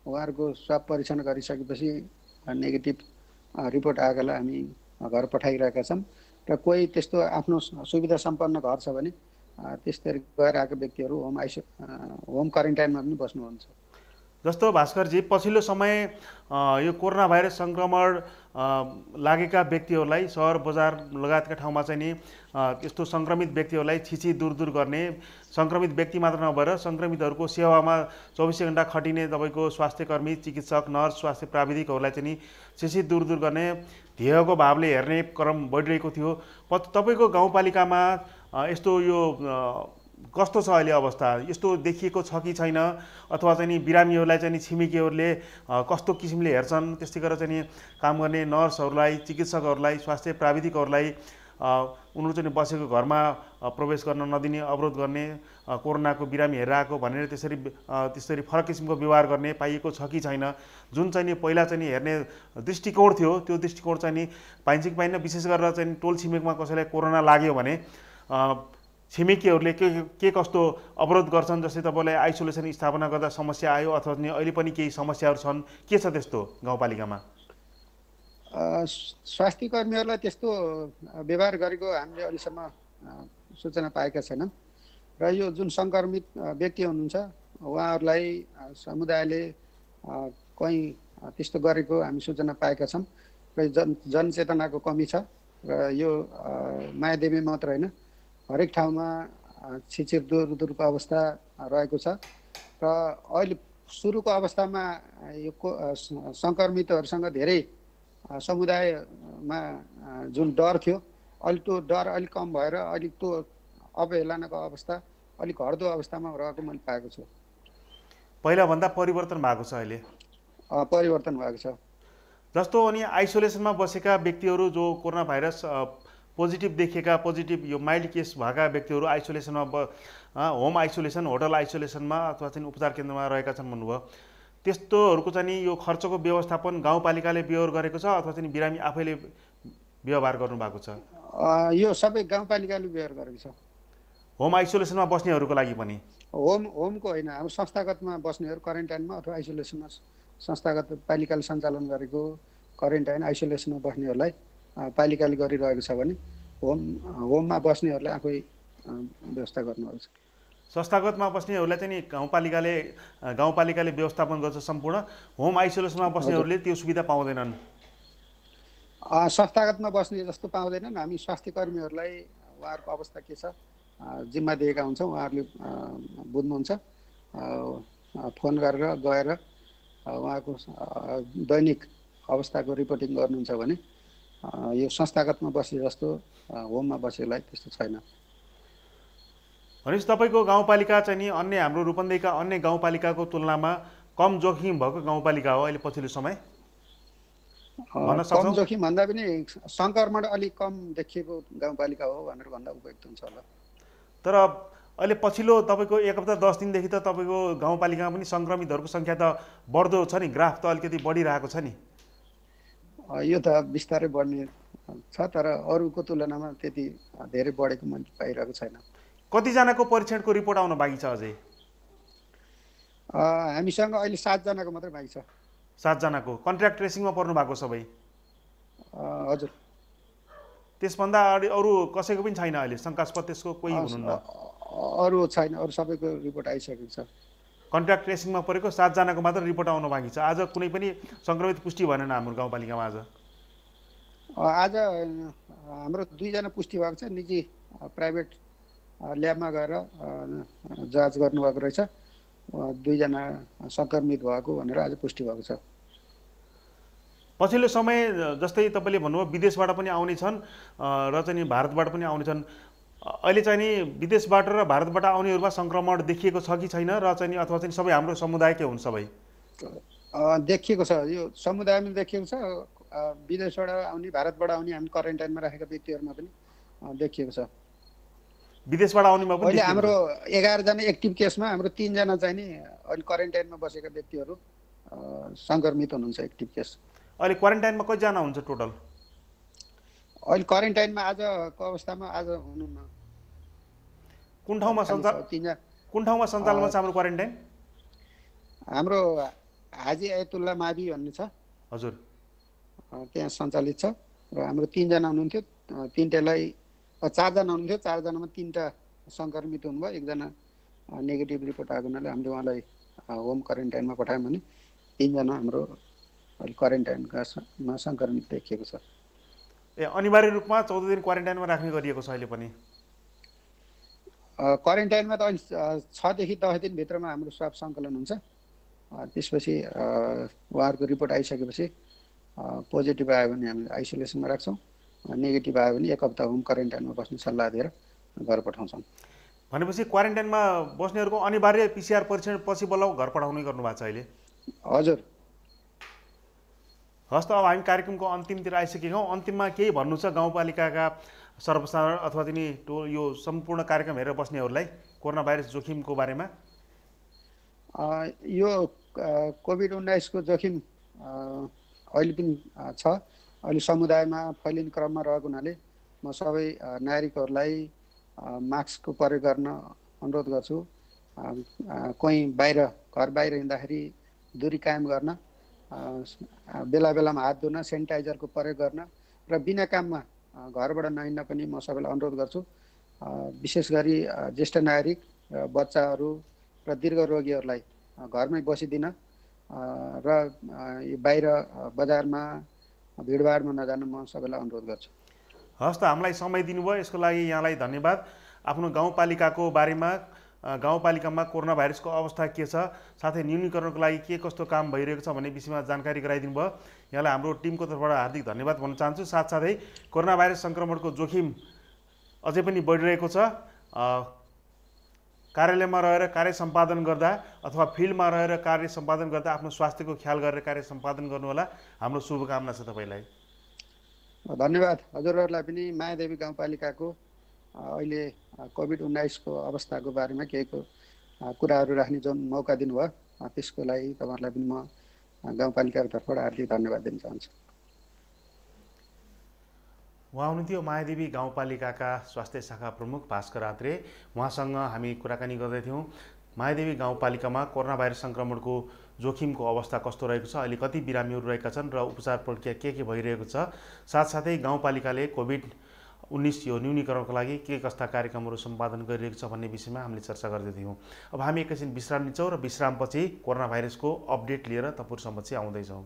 उहाँहरूको स्वाब परीक्षण गरिसकेपछि नेगेटिभ रिपोर्ट आएकालाई हामी घर पठाइरहेका छौँ र कोही त्यस्तो आफ्नो सुविधा सम्पन्न घर छ भने त्यस्तै गएर आएको व्यक्तिहरू होम क्वारेन्टाइनमा पनि बस्नुहुन्छ। जस्तो भास्करजी पछिल्लो समय यो कोरोना भाइरस सङ्क्रमण लागेका व्यक्तिहरूलाई सहर बजार लगायतका ठाउँमा चाहिँ नि यस्तो सङ्क्रमित व्यक्तिहरूलाई छिछि दूर गर्ने, सङ्क्रमित व्यक्ति मात्र नभएर सङ्क्रमितहरूको सेवामा 24 घण्टा खटिने तपाईँको स्वास्थ्यकर्मी, चिकित्सक, नर्स, स्वास्थ्य प्राविधिकहरूलाई चाहिँ नि छिछि दूर गर्ने ध्येयको भावले हेर्ने क्रम बढिरहेको थियो। तपाईँको गाउँपालिकामा यस्तो यो कस्तो छ अहिले अवस्था? यस्तो देखिएको छ कि छैन? अथवा चाहिँ नि बिरामीहरूलाई चाहिँ नि छिमेकीहरूले कस्तो किसिमले हेर्छन्? त्यस्तै गरेर चाहिँ नि काम गर्ने नर्सहरूलाई, चिकित्सकहरूलाई, स्वास्थ्य प्राविधिकहरूलाई उनीहरू चाहिँ बसेको घरमा प्रवेश गर्न नदिने, अवरोध गर्ने, कोरोनाको बिरामी हेरेर आएको भनेर त्यसरी फरक किसिमको व्यवहार गर्ने पाइएको छ कि छैन? जुन चाहिँ नि पहिला चाहिँ नि हेर्ने दृष्टिकोण थियो त्यो दृष्टिकोण चाहिँ नि पाइन्छ कि पाइन्न? विशेष गरेर चाहिँ टोल छिमेकमा कसैलाई कोरोना लाग्यो भने छिमेकीहरूले के कस्तो अवरोध गर्छन्? जस्तै तपाईँलाई आइसोलेसन स्थापना गर्दा समस्या आयो अथवा अहिले पनि केही समस्याहरू छन्, के छ त्यस्तो गाउँपालिकामा? स्वास्थ्य कर्मीहरूलाई त्यस्तो व्यवहार गरेको हामीले अहिलेसम्म सूचना पाएका छैनौँ र यो जुन सङ्क्रमित व्यक्ति हुनुहुन्छ उहाँहरूलाई समुदायले कहीँ त्यस्तो गरेको हामी सूचना पाएका छौँ र जनचेतनाको कमी छ र यो मायादेवी मात्र होइन, हरेक ठाउँमा छिचिर दूरको अवस्था रहेको छ र अहिले सुरुको अवस्थामा यो सङ्क्रमितहरूसँग धेरै समुदायमा जुन डर थियो अहिले त्यो डर अलिक कम भएर अलिक त्यो अवहेलनाको अवस्था अलिक घट्दो अवस्थामा रहेको मैले पाएको छु। पहिलाभन्दा परिवर्तन भएको छ अहिले? परिवर्तन भएको छ। जस्तो अनि आइसोलेसनमा बसेका व्यक्तिहरू जो कोरोना भाइरस पोजिटिभ देखिएका, पोजिटिभ यो माइल्ड केस भएका व्यक्तिहरू आइसोलेसनमा होम आइसोलेसन, होटल आइसोलेसनमा अथवा चाहिँ उपचार केन्द्रमा रहेका छन् भन्नुभयो। त्यस्तोहरूको चाहिँ नि यो खर्चको व्यवस्थापन गाउँपालिकाले व्यवहार गरेको छ अथवा चाहिँ बिरामी आफैले व्यवहार गर्नुभएको छ? यो सबै गाउँपालिकाले व्यवहार गरेको छ। होम आइसोलेसनमा बस्नेहरूको लागि पनि? होमको होइन, अब संस्थागतमा बस्नेहरू क्वारेन्टाइनमा अथवा आइसोलेसनमा संस्थागत पालिकाले सञ्चालन गरेको क्वारेन्टाइन आइसोलेसनमा बस्नेहरूलाई पालिकाले गरिरहेको छ भने होममा बस्नेहरूलाई आफै व्यवस्था गर्नुभएको छ। संस्थागतमा बस्नेहरूलाई चाहिँ नि गाउँपालिकाले व्यवस्थापन गर्छ सम्पूर्ण, होम आइसोलेसनमा बस्नेहरूले त्यो सुविधा पाउँदैनन्? संस्थागतमा बस्ने जस्तो पाउँदैनन्। हामी स्वास्थ्य कर्मीहरूलाई उहाँहरूको अवस्था के छ जिम्मा दिएका हुन्छौँ, उहाँहरूले बुझ्नुहुन्छ, फोन गरेर गएर उहाँको दैनिक अवस्थाको रिपोर्टिङ गर्नुहुन्छ भने यो संस्थागतमा बसे जस्तो होममा बसेलाई त्यस्तो छैन। भनेपछि तपाईँको गाउँपालिका चाहिँ नि अन्य हाम्रो रूपन्देहीका अन्य गाउँपालिकाको तुलनामा कम जोखिम भएको गाउँपालिका हो अहिले पछिल्लो समय? कम जोखिम भन्दा पनि सङ्क्रमण अलिक कम देखिएको गाउँपालिका हो भनेर भन्दा उपयुक्त हुन्छ होला। तर अहिले पछिल्लो तपाईँको 1 हप्ता 10 दिनदेखि त तपाईँको गाउँपालिकामा पनि सङ्क्रमितहरूको सङ्ख्या त बढ्दो छ नि, ग्राफ त अलिकति बढिरहेको छ नि? यो त बिस्तारै बढ्ने छ, तर अरूको तुलनामा त्यति धेरै बढेको मैले पाइरहेको छैन। कतिजनाको परीक्षणको रिपोर्ट आउन बाँकी छ अझै? हामीसँग अहिले 7 जनाको मात्रै बाँकी छ। 7 जनाको कन्ट्र्याक्ट ट्रेसिङमा पर्नु भएको सबै? हजुर। त्यसभन्दा अरू कसैको पनि छैन अहिले शङ्कास्पद त्यसको कोही हुनुहुन्न? अरू छैन, अरू सबैको रिपोर्ट आइसकेको छ। कन्ट्र्याक्ट ट्रेसिङमा परेको 7 जनाको मात्र रिपोर्ट आउन बाँकी छ। आज कुनै पनि सङ्क्रमित पुष्टि भएन हाम्रो गाउँपालिकामा? आज हाम्रो 2 जना पुष्टि भएको छ, निजी प्राइभेट ल्याबमा गएर जाँच गर्नुभएको रहेछ। 2 जना सङ्क्रमित भएको भनेर आज पुष्टि भएको छ। पछिल्लो समय जस्तै तपाईँले भन्नुभयो विदेशबाट पनि आउने छन् र चाहिँ नि भारतबाट पनि आउने छन्। अहिले चाहिँ नि विदेशबाट र भारतबाट आउनेहरूमा सङ्क्रमण देखिएको छ कि छैन? र चाहिँ नि अथवा चाहिँ सबै हाम्रो समुदायकै हुन्? सबै देखिएको छ, यो समुदायमा देखिएको छ। विदेशबाट आउने, भारतबाट आउने हामी क्वारेन्टाइनमा राखेका व्यक्तिहरूमा पनि देखिएको छ। विदेशबाट आउनेमा पनि अहिले हाम्रो 11 जना एक्टिभ केसमा हाम्रो 3 जना चाहिँ नि अहिले क्वारेन्टाइनमा बसेका व्यक्तिहरू सङ्क्रमित हुनुहुन्छ एक्टिभ केस। अहिले क्वारेन्टाइनमा कतिजना हुन्छ टोटल? अहिले क्वारेन्टाइनमा आजको अवस्थामा आज हुनुहुन्न। कुन ठाउँमा सञ्चालनमा छ हाम्रो क्वारेन्टाइन? हाम्रो हाजी आयतुल्ला मावि भन्ने छ। हजुर। त्यहाँ सञ्चालित छ र हाम्रो 3 जना हुनुहुन्थ्यो, 4 जना हुनुहुन्थ्यो, 4 जनामा 3टा सङ्क्रमित हुनुभयो, 1 जना नेगेटिभ रिपोर्ट आएको हुनाले हामीले उहाँलाई होम क्वारेन्टाइनमा पठायौँ भने 3 जना हाम्रो अहिले क्वारेन्टाइनमा सङ्क्रमित देखिएको छ। अनिवार्य रूपमा 14 दिन क्वारेन्टाइनमा राख्ने गरिएको छ अहिले पनि? क्वारेन्टाइनमा त अहिले 6 देखि 10 दिनभित्रमा हाम्रो स्वाब सङ्कलन हुन्छ। त्यसपछि उहाँहरूको रिपोर्ट आइसकेपछि पोजिटिभ आयो भने हामी आइसोलेसनमा राख्छौँ, नेगेटिभ आयो भने 1 हप्ता होम क्वारेन्टाइनमा बस्ने सल्लाह दिएर घर पठाउँछौँ। भनेपछि क्वारेन्टाइनमा बस्नेहरूको अनिवार्य PCR परीक्षण पछि बल्ल घर पठाउनै गर्नुभएको छ अहिले? हजुर। हस् त, अब हामी कार्यक्रमको अन्तिमतिर आइसकेका छौँ। अन्तिममा केही भन्नु छ गाउँपालिकाका सर्वसाधारण अथवा तिनी यो सम्पूर्ण कार्यक्रम हेरेर बस्नेहरूलाई कोरोना भाइरस जोखिमको बारेमा? यो कोभिड-19 को जोखिम अहिले पनि छ। अहिले समुदायमा फैलिने क्रममा रहेको हुनाले म सबै नागरिकहरूलाई मास्कको प्रयोग गर्न अनुरोध गर्छु। कोही घर बाहिर हिँड्दाखेरि दूरी कायम गर्न, बेला बेलामा हात धुन, सेनिटाइजरको प्रयोग गर्न र बिना काममा घरबाट नहिँड्न पनि म सबैलाई अनुरोध गर्छु। विशेष गरी ज्येष्ठ नागरिक, बच्चाहरू र दीर्घ रोगीहरूलाई घरमै बसिदिन र बाहिर बजारमा भिडभाडमा नजान म सबैलाई अनुरोध गर्छु। हस् त, हामीलाई समय दिनुभयो यसको लागि यहाँलाई धन्यवाद। आफ्नो गाउँपालिकाको बारेमा, गाउँपालिकामा कोरोना भाइरसको अवस्था के छ, साथै न्यूनीकरणको लागि के कस्तो काम भइरहेको छ भन्ने विषयमा जानकारी गराइदिनु भयो। यहाँलाई हाम्रो टिमको तर्फबाट हार्दिक धन्यवाद भन्न चाहन्छु। साथसाथै कोरोना भाइरस सङ्क्रमणको जोखिम अझै पनि बढिरहेको छ। कार्यालयमा रहेर कार्य सम्पादन गर्दा अथवा फिल्डमा रहेर कार्य सम्पादन गर्दा आफ्नो स्वास्थ्यको ख्याल गरेर कार्य सम्पादन गर्नुहोला। हाम्रो शुभकामना छ तपाईँलाई। धन्यवाद। हजुरहरूलाई पनि मायादेवी गाउँपालिकाको अहिले कोभिड-19 को अवस्थाको बारेमा केही कुराहरू राख्ने जुन मौका दिनुभयो त्यसको लागि तपाईँहरूलाई पनि म गाउँपालिकाको तर्फबाट हार्दिक धन्यवाद दिन चाहन्छु। उहाँ हुनुहुन्थ्यो मायादेवी गाउँपालिकाका स्वास्थ्य शाखा प्रमुख भास्कर आत्रे। उहाँसँग हामी कुराकानी गर्दैथ्यौँ। मायादेवी गाउँपालिकामा कोरोना भाइरस सङ्क्रमणको जोखिमको अवस्था कस्तो रहेको छ, अहिले कति बिरामीहरू रहेका छन् र उपचार प्रक्रिया के भइरहेको छ, साथसाथै गाउँपालिकाले कोभिड-19 यो न्यूनीकरणको लागि के कस्ता कार्यक्रमहरू सम्पादन गरिरहेको छ भन्ने विषयमा हामीले चर्चा गर्दैथ्यौँ। अब हामी एकैछिन विश्राम लिन्छौँ र विश्रामपछि कोरोना भाइरसको अपडेट लिएर तपाईँहरूसम्म चाहिँ आउँदैछौँ।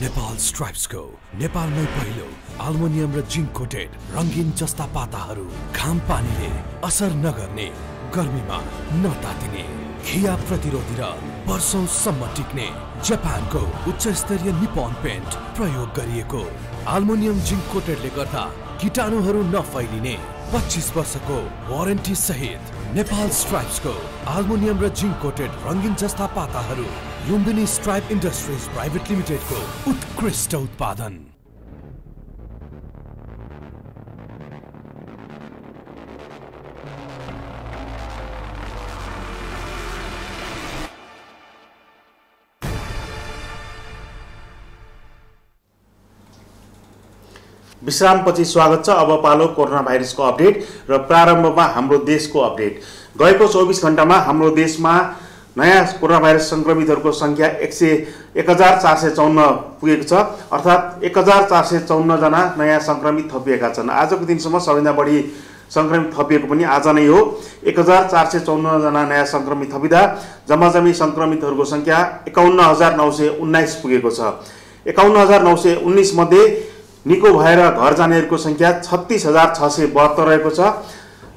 नेपाल स्ट्राइप्सको नेपालमै पहिलो अल्मुनियम र जिङ्क कोटेड रङ्गीन जस्ता पाताहरू घाम पानीले असर नगर्ने, गर्मीमा नतातिने, खिया प्रतिरोधी र वर्षौंसम्म टिक्ने जापानको उच्च स्तरीय निप्पन पेन्ट प्रयोग गरिएको। अल्मुनियम जिङ्क कोटेडले गर्दा कीटाणुहरू नफैलिने 25 वर्षको वारेन्टी सहित नेपाल स्ट्राइप्सको अल्मुनियम र जिङ्क कोटेड रङ्गीन जस्ता पाताहरू लुम्बिनी स्ट्राइप इन्डस्ट्रिज प्राइभेट लिमिटेडको उत्कृष्ट उत्पादन। विश्रामपछि स्वागत छ। अब पालो कोरोना भाइरसको अपडेट र प्रारम्भमा हाम्रो देशको अपडेट। गएको 24 घण्टामा हाम्रो देशमा नयाँ कोरोना भाइरस सङ्क्रमितहरूको सङ्ख्या 1454 पुगेको छ। अर्थात् 1454 जना नयाँ सङ्क्रमित थपिएका छन्। आजको दिनसम्म सबैभन्दा बढी सङ्क्रमित थपिएको पनि आज नै हो। 1454 जना नयाँ सङ्क्रमित थपिँदा जम्माजम्मी सङ्क्रमितहरूको सङ्ख्या 51919 पुगेको छ। 51919 मध्ये निको भएर घर जानेहरूको सङ्ख्या 36672 रहेको छ।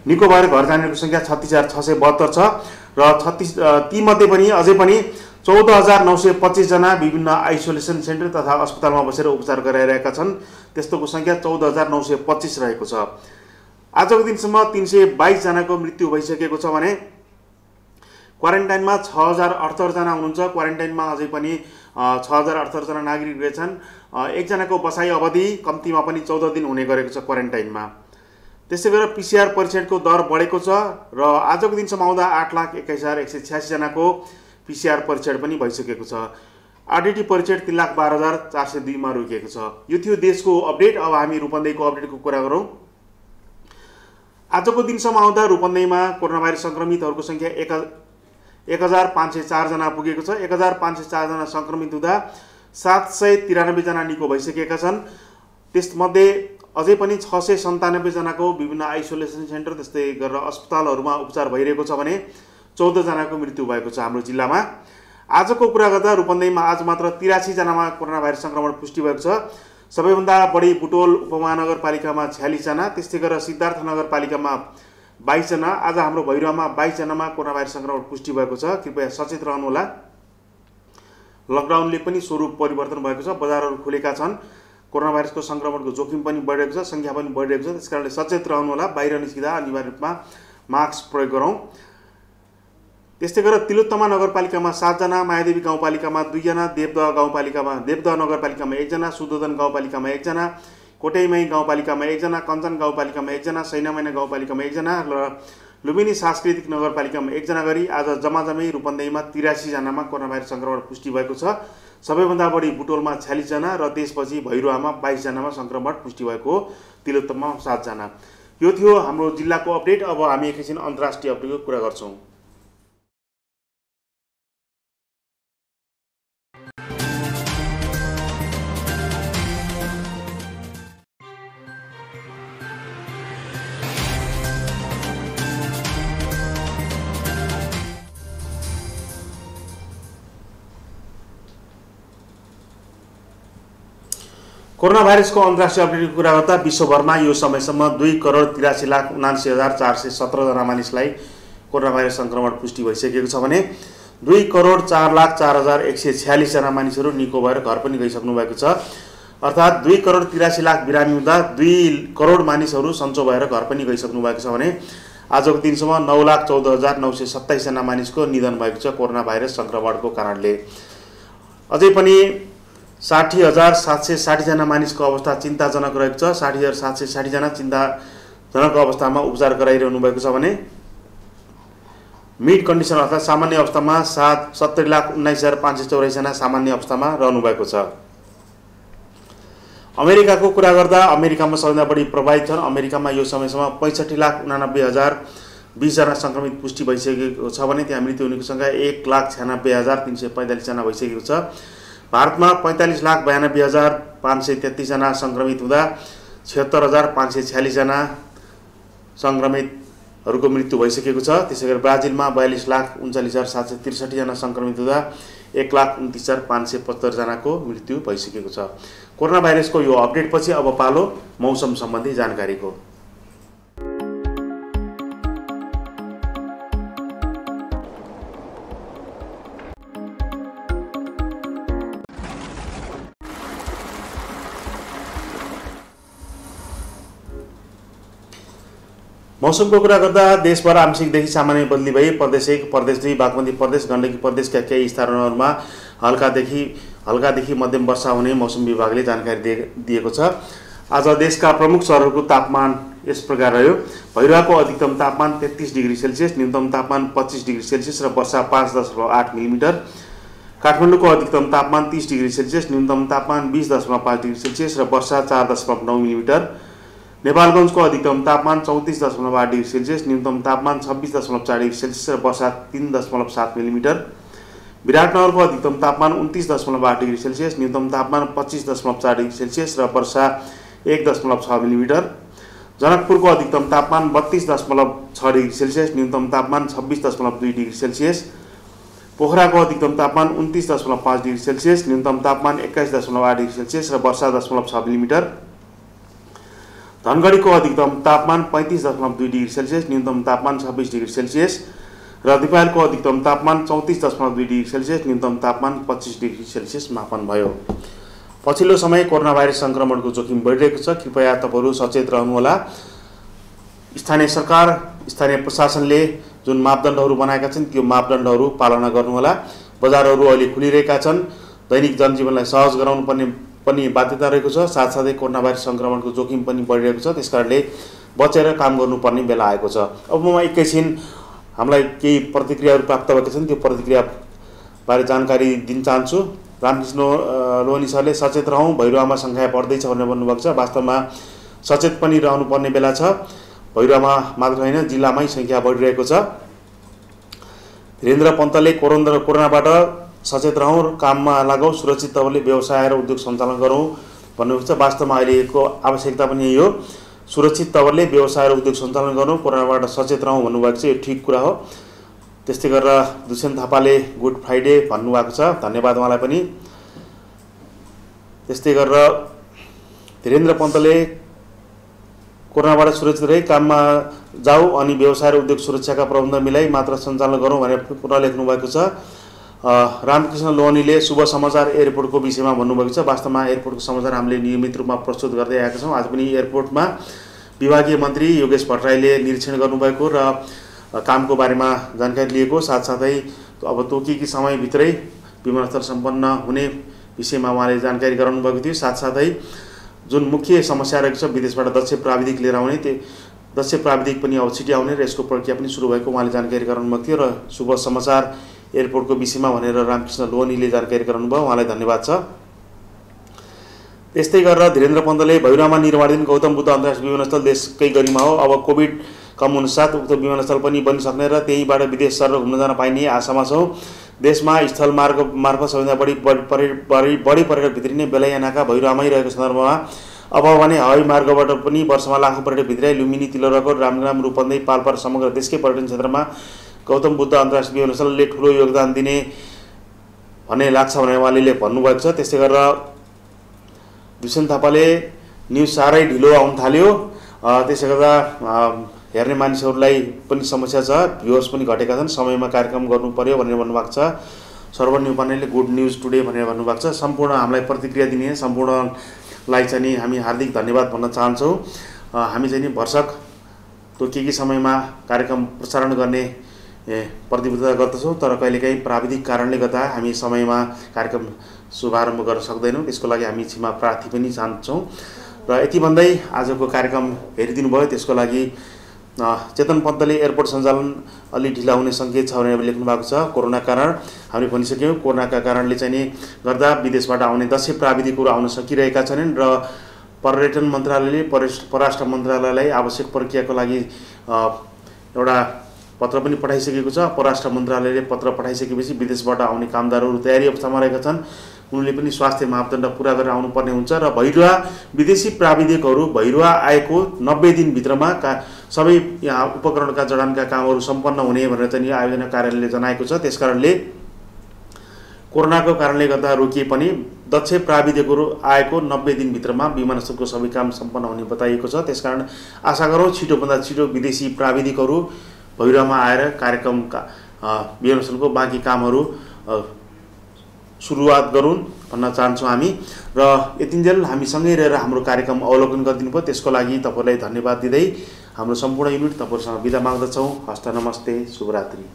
निको भएर घर जानेहरूको सङ्ख्या 36672 छ र तीमध्ये पनि अझै पनि 14925 जना विभिन्न आइसोलेसन सेन्टर तथा अस्पतालमा बसेर उपचार गराइरहेका छन्। त्यस्तोको सङ्ख्या 14025 रहेको छ। आजको दिनसम्म 322 जनाको मृत्यु भइसकेको छ भने क्वारेन्टाइनमा 6078 जना हुनुहुन्छ। क्वारेन्टाइनमा अझै पनि 6078 जना नागरिक रहेछन्। एकजनाको बसाइ अवधि कम्तीमा पनि 14 दिन हुने गरेको छ क्वारेन्टाइनमा। त्यसै गरेर PCR परीक्षणको दर बढेको छ र आजको दिनसम्म आउँदा 8,21,186 जनाको PCR परीक्षण पनि भइसकेको छ। RDT परीक्षण 3,12,402 मा रोकिएको छ। यो थियो देशको अपडेट। अब हामी रूपन्देहीको अपडेटको कुरा गरौँ। आजको दिनसम्म आउँदा रूपन्देहीमा कोरोना भाइरस सङ्क्रमितहरूको सङ्ख्या 1504 जना पुगेको छ। 1504 जना संक्रमित हुँदा 793 जना निको भइसकेका छन्। त्यसमध्ये अझै पनि 697 जनाको विभिन्न आइसोलेसन सेन्टर त्यस्तै गरेर अस्पतालहरूमा उपचार भइरहेको छ भने 14 जनाको मृत्यु भएको छ हाम्रो जिल्लामा। आजको कुरा गर्दा रूपन्देहीमा आज मात्र 83 जनामा कोरोना भाइरस संक्रमण पुष्टि भएको छ। सबैभन्दा बढी बुटोल उपमहानगरपालिकामा 46 जना, त्यस्तै गरेर सिद्धार्थ नगरपालिकामा 22 जना, आज हाम्रो भैरवामा 22 जनामा कोरोना भाइरस संक्रमण पुष्टि भएको छ। कृपया सचेत रहनुहोला। लकडाउनले पनि स्वरूप परिवर्तन भएको छ। बजारहरू खुलेका छन्। कोरोना भाइरसको संक्रमणको जोखिम पनि बढिरहेको छ, संख्या पनि बढिरहेको छ। त्यसकारणले सचेत रहनुहोला। बाहिर निस्किँदा अनिवार्य रूपमा मास्क प्रयोग गरौँ। त्यस्तै गरेर तिलोत्तमा नगरपालिकामा 7 जना, मायादेवी गाउँपालिकामा 2 जना, देवदह नगरपालिकामा 1 जना, सुदोधन गाउँपालिकामा 1 जना, कोटैमाई गाउँपालिकामा 1 जना, कञ्चन गाउँपालिकामा 1 जना, सैनामैना गाउँपालिकामा 1 जना र लुम्बिनी सांस्कृतिक नगरपालिकामा 1 जना गरी आज जम्मै रूपन्देहीमा 83 जनामा कोरोना भाइरस संक्रमण पुष्टि भएको छ। सबैभन्दा बढी बुटोलमा 46 जना र त्यसपछि भैरवामा 22 जनामा संक्रमण पुष्टि भएको, तिलोत्तममा 7 जना। यो थियो हाम्रो जिल्लाको अपडेट। अब हामी एकैछिन अन्तर्राष्ट्रिय अपडेटको कुरा गर्छौँ। कोरोना भाइरसको अन्तर्राष्ट्रिय अपडेटको कुरा गर्दा विश्वभरमा यो समयसम्म 2,83,79,417 जना मानिसलाई कोरोना भाइरस संक्रमण पुष्टि भइसकेको छ भने 2,04,04,146 जना मानिसहरू निको भएर घर पनि गइसक्नु भएको छ। अर्थात् 2,83,00,000 बिरामी हुँदा 2 करोड मानिसहरू सन्चो भएर घर पनि गइसक्नु भएको छ भने आजको दिनसम्म 9,14,927 जना मानिसको निधन भएको छ कोरोना भाइरस संक्रमणको कारणले। अझै पनि 60,760 जना मानिसको अवस्था चिन्ताजनक रहेको छ। 60,760 जना चिन्ताजनक अवस्थामा उपचार गराइरहनु भएको छ भने मिड कन्डिसन अर्थात् सामान्य अवस्थामा 70,19,584 जना सामान्य अवस्थामा रहनु भएको छ। अमेरिकाको कुरा गर्दा अमेरिकामा सबैभन्दा बढी प्रभावित छन्। अमेरिकामा यो समयसम्म 65,89,020 जना संक्रमित पुष्टि भइसकेको छ भने त्यहाँ मृत्यु हुनेको संख्या 1,96,345 जना भइसकेको छ। भारतमा 45,92,533 जना संक्रमित हुँदा 76,546 जना संक्रमितहरूको मृत्यु भइसकेको छ। त्यसैगरी ब्राजिलमा 42,39,763 जना संक्रमित हुँदा 1,29,575 जनाको मृत्यु भइसकेको छ। कोरोना भाइरसको यो अपडेटपछि अब पालो मौसम सम्बन्धी जानकारीको। मौसमको कुरा गर्दा देशभर आंशिकदेखि सामान्य बदली भई प्रदेश 1, प्रदेश 2, बागमती प्रदेश, गण्डकी प्रदेशका केही स्थानहरूमा हल्कादेखि मध्यम वर्षा हुने मौसम विभागले जानकारी दिएको छ। आज देशका प्रमुख शहरहरूको तापमान यस प्रकार रह्यो। भैरवाको अधिकतम तापमान 33 डिग्री सेल्सियस, न्यूनतम तापमान 25 डिग्री सेल्सियस र वर्षा 5.8 मिलिमिटर। काठमाडौँको अधिकतम तापमान 30 डिग्री सेल्सियस, न्यूनतम तापमान 20.5 डिग्री सेल्सियस र वर्षा 4.9 मिलिमिटर। नेपालगञ्जको अधिकतम तापमान 34.8 डिग्री सेल्सियस, न्यूनतम तापमान 26.4 डिग्री सेल्सियस र वर्षा 3.7 मिलिमिटर। विराटनगरको अधिकतम तापमान 29.8 डिग्री सेल्सियस, न्यूनतम तापमान 25.4 डिग्री सेल्सियस र वर्षा 1.6 मिलिमिटर। जनकपुरको अधिकतम तापमान 32.6 डिग्री सेल्सियस, न्यूनतम तापमान 26.2 डिग्री सेल्सियस। पोखराको अधिकतम तापमान 29.5 डिग्री सेल्सियस, न्यूनतम तापमान 21.8 डिग्री सेल्सियस र वर्षा 0.6 मिलिमिटर। धनगढीको अधिकतम तापमान 35.2 डिग्री सेल्सियस, न्यूनतम तापमान 26 डिग्री सेल्सियस र दिपायलको अधिकतम तापमान 34.2 डिग्री सेल्सियस, न्यूनतम तापमान 25 डिग्री सेल्सियस मापन भयो। पछिल्लो समय कोरोना भाइरस संक्रमणको जोखिम बढिरहेको छ। कृपया तपाईहरु सचेत रहनुहोला। स्थानीय सरकार, स्थानीय प्रशासनले जुन मापदण्डहरू बनाएका छन् त्यो मापदण्डहरू पालना गर्नुहोला। बजारहरू अहिले खुलिरहेका छन्। दैनिक जनजीवनलाई सहज गराउनु पर्ने पनि बाध्यता रहेको छ। साथसाथै कोरोना भाइरस संक्रमणको जोखिम पनि बढिरहेको छ। त्यसकारणले बचेर काम गर्नुपर्ने बेला आएको छ। अब म एकैछिन हामीलाई केही प्रतिक्रियाहरू प्राप्त भएका छन् त्यो प्रतिक्रिया बारे जानकारी दिन चाहन्छु। रामकृष्ण लोहनी सरले सचेत रहौं, भैरवामा संख्या बढ्दैछ भनेर भन्नुभएको छ। वास्तवमा सचेत पनि रहनुपर्ने बेला छ। भैरवामा मात्र हैन जिल्लामै संख्या बढिरहेको छ। धीरेन्द्र पन्तले कोरोनाबाट सचेत रहौँ, काममा लागौँ, सुरक्षित तवरले व्यवसाय र उद्योग सञ्चालन गरौँ भन्नुभएको छ। वास्तवमा अहिलेको आवश्यकता पनि यही हो, सुरक्षित तवरले व्यवसाय र उद्योग सञ्चालन गरौँ, कोरोनाबाट सचेत रहौँ भन्नुभएको छ। यो ठिक कुरा हो। त्यस्तै गरेर दुष्यन्त थापाले गुड फ्राइडे भन्नुभएको छ, धन्यवाद उहाँलाई पनि। त्यस्तै गरेर धीरेन्द्र पन्तले कोरोनाबाट सुरक्षित रही काममा जाऊ अनि व्यवसाय र उद्योग सुरक्षाका प्रबन्ध मिलाई मात्र सञ्चालन गरौँ भनेर पुनः लेख्नु भएको छ। रामकृष्ण लोहनीले शुभ समाचार एयरपोर्टको विषयमा भन्नुभएको छ। वास्तवमा एयरपोर्टको समाचार हामीले नियमित रूपमा प्रस्तुत गर्दै आएका छौँ। आज पनि एयरपोर्टमा विभागीय मन्त्री योगेश भट्टराईले निरीक्षण गर्नुभएको र कामको बारेमा जानकारी लिएको, साथसाथै अब तोकिएकी समयभित्रै विमानस्थल सम्पन्न हुने विषयमा उहाँले जानकारी गराउनु भएको थियो। साथसाथै जुन मुख्य समस्या रहेको छ विदेशबाट दक्ष प्राविधिक लिएर आउने, त्यो दक्ष प्राविधिक पनि अब छिटै आउने र यसको प्रक्रिया पनि सुरु भएको उहाँले जानकारी गराउनु भएको थियो। र शुभ समाचार एयरपोर्टको विषयमा भनेर रामकृष्ण लोहनीले जानकारी गराउनु भयो, उहाँलाई धन्यवाद छ। त्यस्तै गरेर धीरेन्द्र पन्तले भैरवमा निर्माणाधीन गौतम बुद्ध अन्तर्राष्ट्रिय विमानस्थल देशकै गरिमा हो। अब कोभिड कम हुनसाथ उक्त विमानस्थल पनि बनिसक्ने र त्यहीँबाट विदेश सरेर घुम्न जान पाइने आशामा छौँ। देशमा स्थल मार्ग मार्फत सबैभन्दा बढी पर्यटक भित्रिने बेलायनाका भैरवमै रहेको सन्दर्भमा अब भने हवाई मार्गबाट पनि वर्षमा लाखौँ पर्यटक भित्राई लुम्बिनी, तिलौराकोट, रामग्राम, रूपन्देही, पाल्पा समग्र देशकै पर्यटन क्षेत्रमा गौतम बुद्ध अन्तर्राष्ट्रिय विमानस्थलले ठुलो योगदान दिने भन्ने लाग्छ भनेर उहाँले भन्नुभएको छ। त्यस्तै गरेर दुष्यन्त थापाले न्युज साह्रै ढिलो आउन थाल्यो, त्यसले गर्दा हेर्ने मानिसहरूलाई पनि समस्या छ, भ्युअर्स पनि घटेका छन्, समयमा कार्यक्रम गर्नु पर्यो भनेर भन्नुभएको छ। सर्वर न्युपानेले गुड न्युज टुडे भनेर भन्नुभएको छ। सम्पूर्ण हामीलाई प्रतिक्रिया दिने सम्पूर्णलाई चाहिँ नि हामी हार्दिक धन्यवाद भन्न चाहन्छौँ। हामी चाहिँ नि भरसक तोकिएकी समयमा कार्यक्रम प्रसारण गर्ने प्रतिबद्धता गर्दछौँ, तर कहिलेकाहीँ प्राविधिक कारणले गर्दा हामी समयमा कार्यक्रम शुभारम्भ गर्न सक्दैनौँ। त्यसको लागि हामी क्षमा प्रार्थी पनि चाहन्छौँ। र यति भन्दै आजको कार्यक्रम हेरिदिनु भयो त्यसको लागि चेतन पन्तले एयरपोर्ट सञ्चालन अलि ढिला हुने सङ्केत छ भनेर लेख्नु भएको छ। कोरोना कारण हामीले भनिसक्यौँ, कोरोनाका कारणले चाहिँ नि गर्दा विदेशबाट आउने दक्ष प्राविधिकहरू आउन सकिरहेका छैनन् र पर्यटन मन्त्रालयले परराष्ट्र मन्त्रालयलाई आवश्यक प्रक्रियाको लागि एउटा पत्र पनि पठाइसकेको छ। परराष्ट्र मन्त्रालयले पत्र पठाइसकेपछि विदेशबाट आउने कामदारहरू तयारी अवस्थामा रहेका छन्, उनले पनि स्वास्थ्य मापदण्ड पुरा गरेर आउनुपर्ने हुन्छ र भैरवा विदेशी प्राविधिकहरू भैरवा आएको 90 दिनभित्रमा सबै यहाँ उपकरणका जडानका कामहरू सम्पन्न हुने भनेर चाहिँ आयोजना कार्यालयले जनाएको छ। त्यसकारणले कोरोनाको कारणले गर्दा रोकिए पनि दक्ष प्राविधिकहरू आएको 90 दिनभित्रमा विमानस्थलको सबै काम सम्पन्न हुने बताइएको छ। त्यसकारण आशा गरौँ छिटोभन्दा छिटो विदेशी प्राविधिकहरू भैरवमा आएर कार्यक्रमका विमानस्थलको बाँकी कामहरू सुरुवात गरौँ भन्न चाहन्छौँ हामी। र यतिन्जेल हामी सँगै रहेर हाम्रो कार्यक्रम अवलोकन गरिदिनु भयो, त्यसको लागि तपाईँलाई धन्यवाद दिँदै हाम्रो सम्पूर्ण युनिट तपाईँहरूसँग बिदा माग्दछौँ। हस्त नमस्ते, शुभरात्रि।